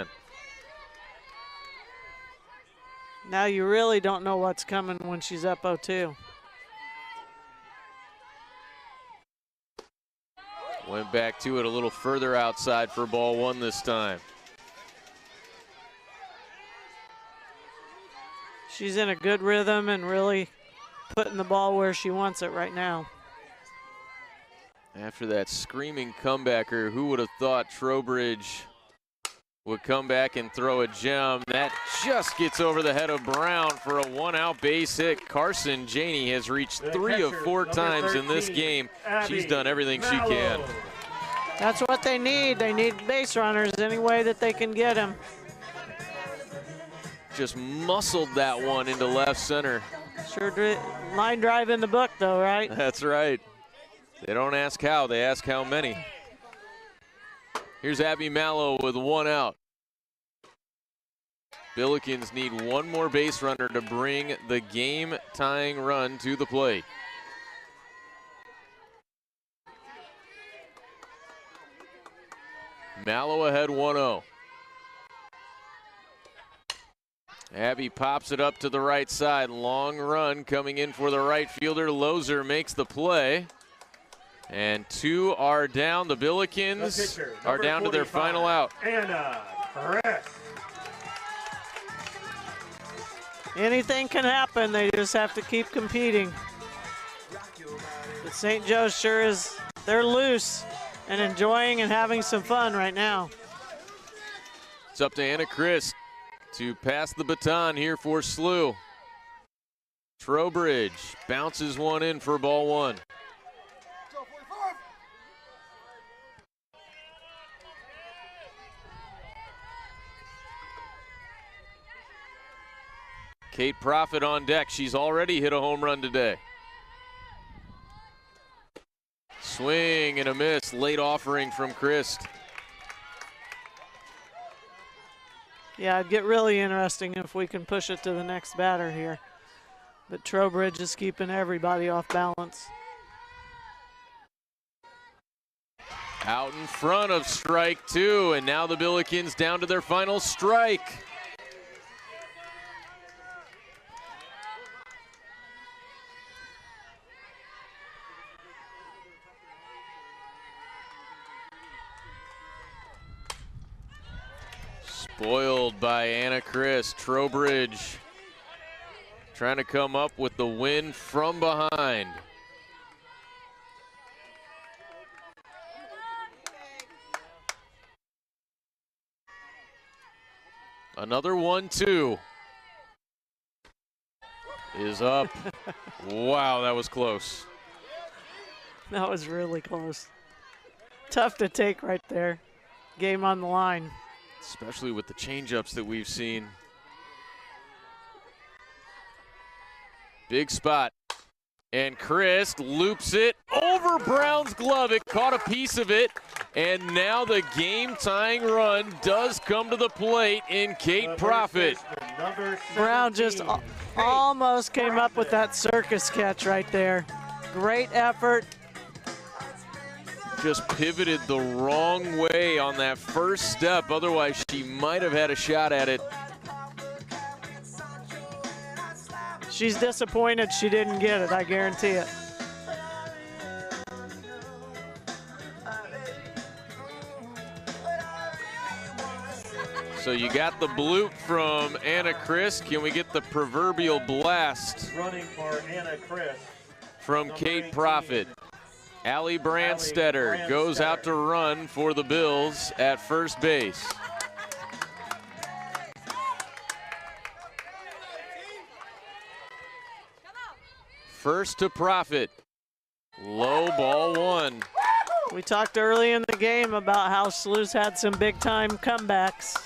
Now you really don't know what's coming when she's up 0-2. Went back to it a little further outside for ball 1 this time. She's in a good rhythm and really putting the ball where she wants it right now. After that screaming comebacker, who would have thought Trowbridge would come back and throw a gem? That just gets over the head of Brown for a 1-out base hit. Carson Janey has reached 3 of 4 times in this game. She's done everything she can. That's what they need. They need base runners any way that they can get them. Just muscled that one into left center. Sure, line drive in the book though, right? That's right. They don't ask how, they ask how many. Here's Abby Mallow with 1 out. Billikens need 1 more base runner to bring the game-tying run to the plate. Mallow ahead 1-0. Abby pops it up to the right side. Long run coming in for the right fielder. Lozer makes the play. And 2 are down. The Billikens are down to their final out. Anna Chris. Anything can happen. They just have to keep competing. But St. Joe's sure is, they're loose and enjoying and having some fun right now. It's up to Anna Christ to pass the baton here for SLU. Trowbridge bounces one in for ball 1. Kate Profit on deck. She's already hit a home run today. Swing and a miss. Late offering from Christ. Yeah, it'd get really interesting if we can push it to the next batter here. But Trowbridge is keeping everybody off balance. Out in front of strike 2, and now the Billikens down to their final strike. Spoiled by Anna Christ. Trowbridge trying to come up with the win from behind. Another 1-2 is up. Wow, that was close. That was really close. Tough to take right there. Game on the line. Especially with the changeups that we've seen. Big spot. And Christ loops it over Brown's glove. It caught a piece of it. And now the game-tying run does come to the plate in Kate Profit. Brown just almost came up with that circus catch right there. Great effort. just pivoted the wrong way on that first step. Otherwise, she might have had a shot at it. She's disappointed she didn't get it, I guarantee it. So you got the bloop from Anna Christ. Can we get the proverbial blast? Running for Anna Christ. From Kate Profit. Allie Brandstetter goes out to run for the Bills at first base. First to Profit. Low ball one. We talked early in the game about how SLU's had some big time comebacks.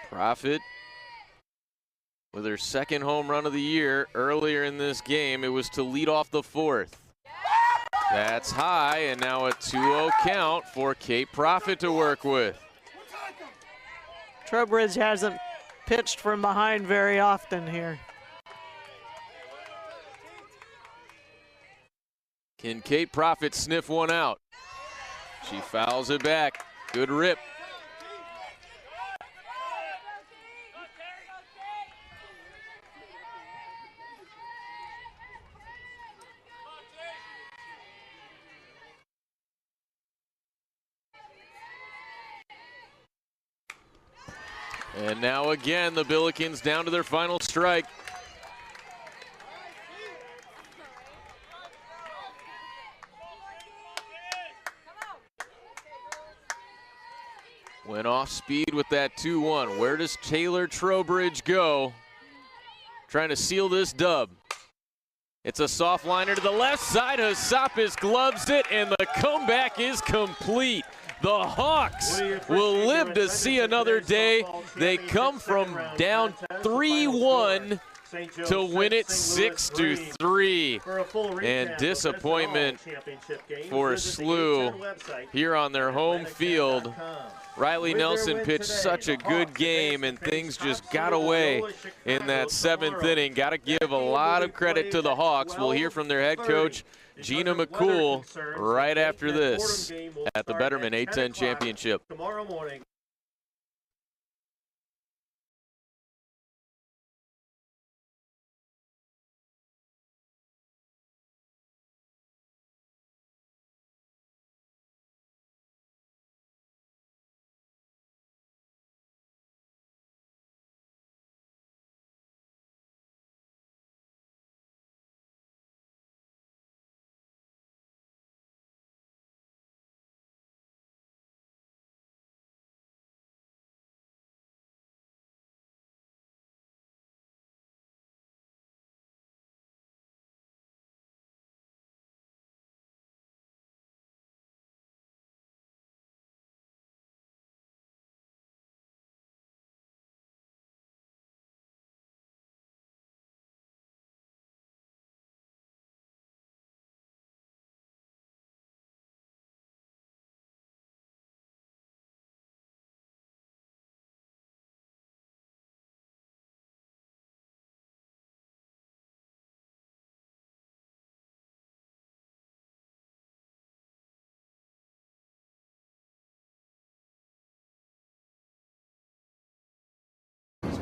Profit with her second home run of the year earlier in this game. It was to lead off the fourth. That's high, and now a 2-0 count for Kate Profit to work with. Trowbridge hasn't pitched from behind very often here. Can Kate Profit sniff one out? She fouls it back. Good rip. And now again, the Billikens down to their final strike. Went off speed with that 2-1. Where does Taylor Trowbridge go? Trying to seal this dub. It's a soft liner to the left side. Hassapis gloves it, and the comeback is complete. The Hawks will live to see another day. They come from down 3-1 to win it 6-3. And disappointment for SLU here on their home field. Riley Nelson pitched such a good game, and things just got away in that seventh inning. Got to give a lot of credit to the Hawks. We'll hear from their head coach, Gina McCool, right after this at the Betterment A-10 Championship. Tomorrow morning.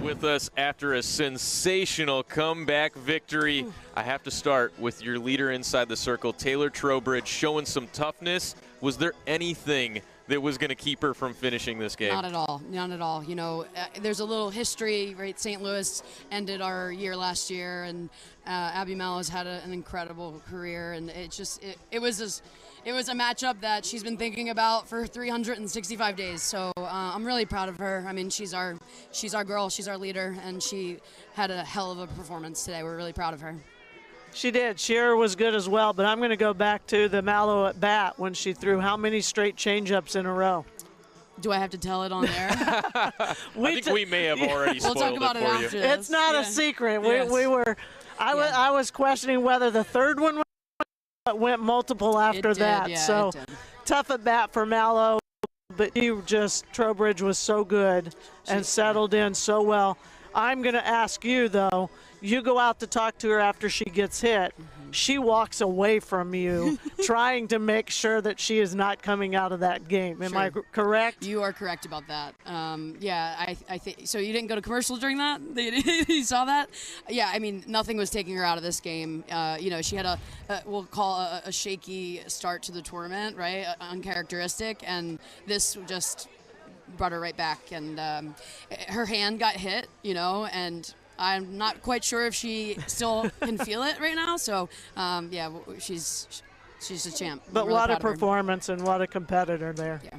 With us after a sensational comeback victory. I have to start with your leader inside the circle, Taylor Trowbridge, showing some toughness. Was there anything that was going to keep her from finishing this game? Not at all. Not at all. You know, there's a little history, right? St. Louis ended our year last year, and Abby Mallows had an incredible career, and it was a matchup that she's been thinking about for 365 days. So I'm really proud of her. I mean, she's our girl, she's our leader, and she had a hell of a performance today. We're really proud of her. She did. Shearer was good as well, but I'm going to go back to the Mallow at bat when she threw how many straight changeups in a row. Do I have to tell it on there? I think we may have already spoiled we'll talk about it for you. After it's not a secret. Yes. We were. I was questioning whether the third one went multiple after that. So tough at bat for Mallow, but Trowbridge was so good and settled in so well. I'm going to ask you though. You go out to talk to her after she gets hit. she walks away from you trying to make sure that she is not coming out of that game. Am I correct? You are correct about that. Yeah, I think so. You didn't go to commercial during that? You saw that? Yeah, I mean, nothing was taking her out of this game. You know, she had we'll call a shaky start to the tournament, right? Uncharacteristic, and this just brought her right back. And her hand got hit, you know, and I'm not quite sure if she still can feel it right now. So, yeah, she's a champ. But really what a performance and what a competitor there. Yeah.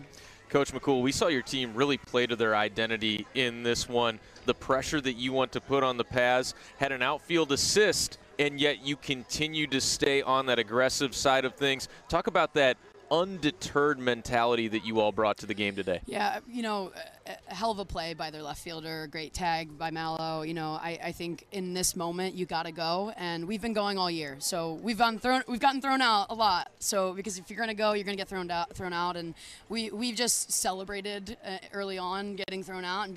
Coach McCool, we saw your team really play to their identity in this one. The pressure that you want to put on the Paz, had an outfield assist, and yet you continue to stay on that aggressive side of things. Talk about that undeterred mentality that you all brought to the game today. Yeah, you know, a hell of a play by their left fielder, great tag by Mallow. You know, I think in this moment you got to go, and we've been going all year. So we've gotten thrown out a lot. So because if you're going to go, you're going to get thrown out, and we've just celebrated early on getting thrown out and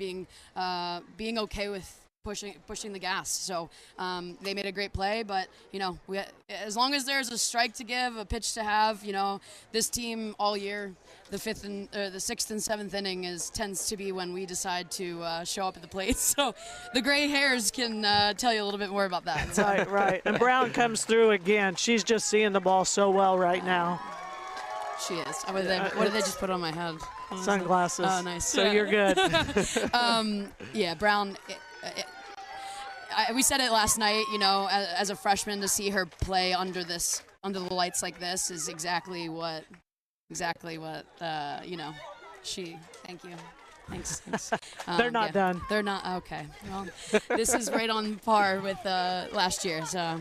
being okay with pushing the gas. So they made a great play, but you know, as long as there's a strike to give, a pitch to have, you know, this team all year, the 6th and 7th inning tends to be when we decide to show up at the plate. So the gray hairs can tell you a little bit more about that. So. Right. And Brown comes through again. She's just seeing the ball so well right now. She is. What did they just put on my head? Sunglasses. Oh, nice. So you're good. Yeah, Brown. We said it last night, you know, as a freshman, to see her play under the lights like this is exactly what you know, thank you. Thanks. They're not done. They're not, okay. Well, this is right on par with last year, so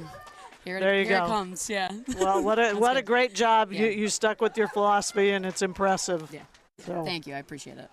here it comes, yeah. Well, what a great job. Yeah. You stuck with your philosophy, and it's impressive. Yeah. So. Thank you, I appreciate it.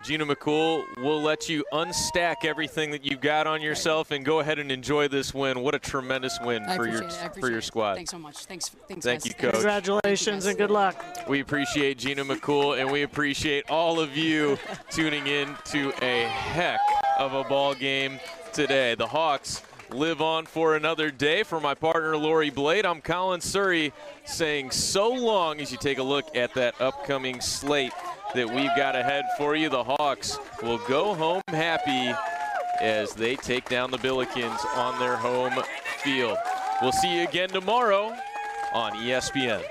Gina McCool, we'll let you unstack everything that you've got on yourself and go ahead and enjoy this win. What a tremendous win for your squad. Thanks so much. Thanks Thank you, Coach. Congratulations and good luck. We appreciate Gina McCool, and we appreciate all of you tuning in to a heck of a ball game today. The Hawks live on for another day. For my partner, Lori Blade, I'm Colin Surrey saying so long as you take a look at that upcoming slate that we've got ahead for you. The Hawks will go home happy as they take down the Billikens on their home field. We'll see you again tomorrow on ESPN.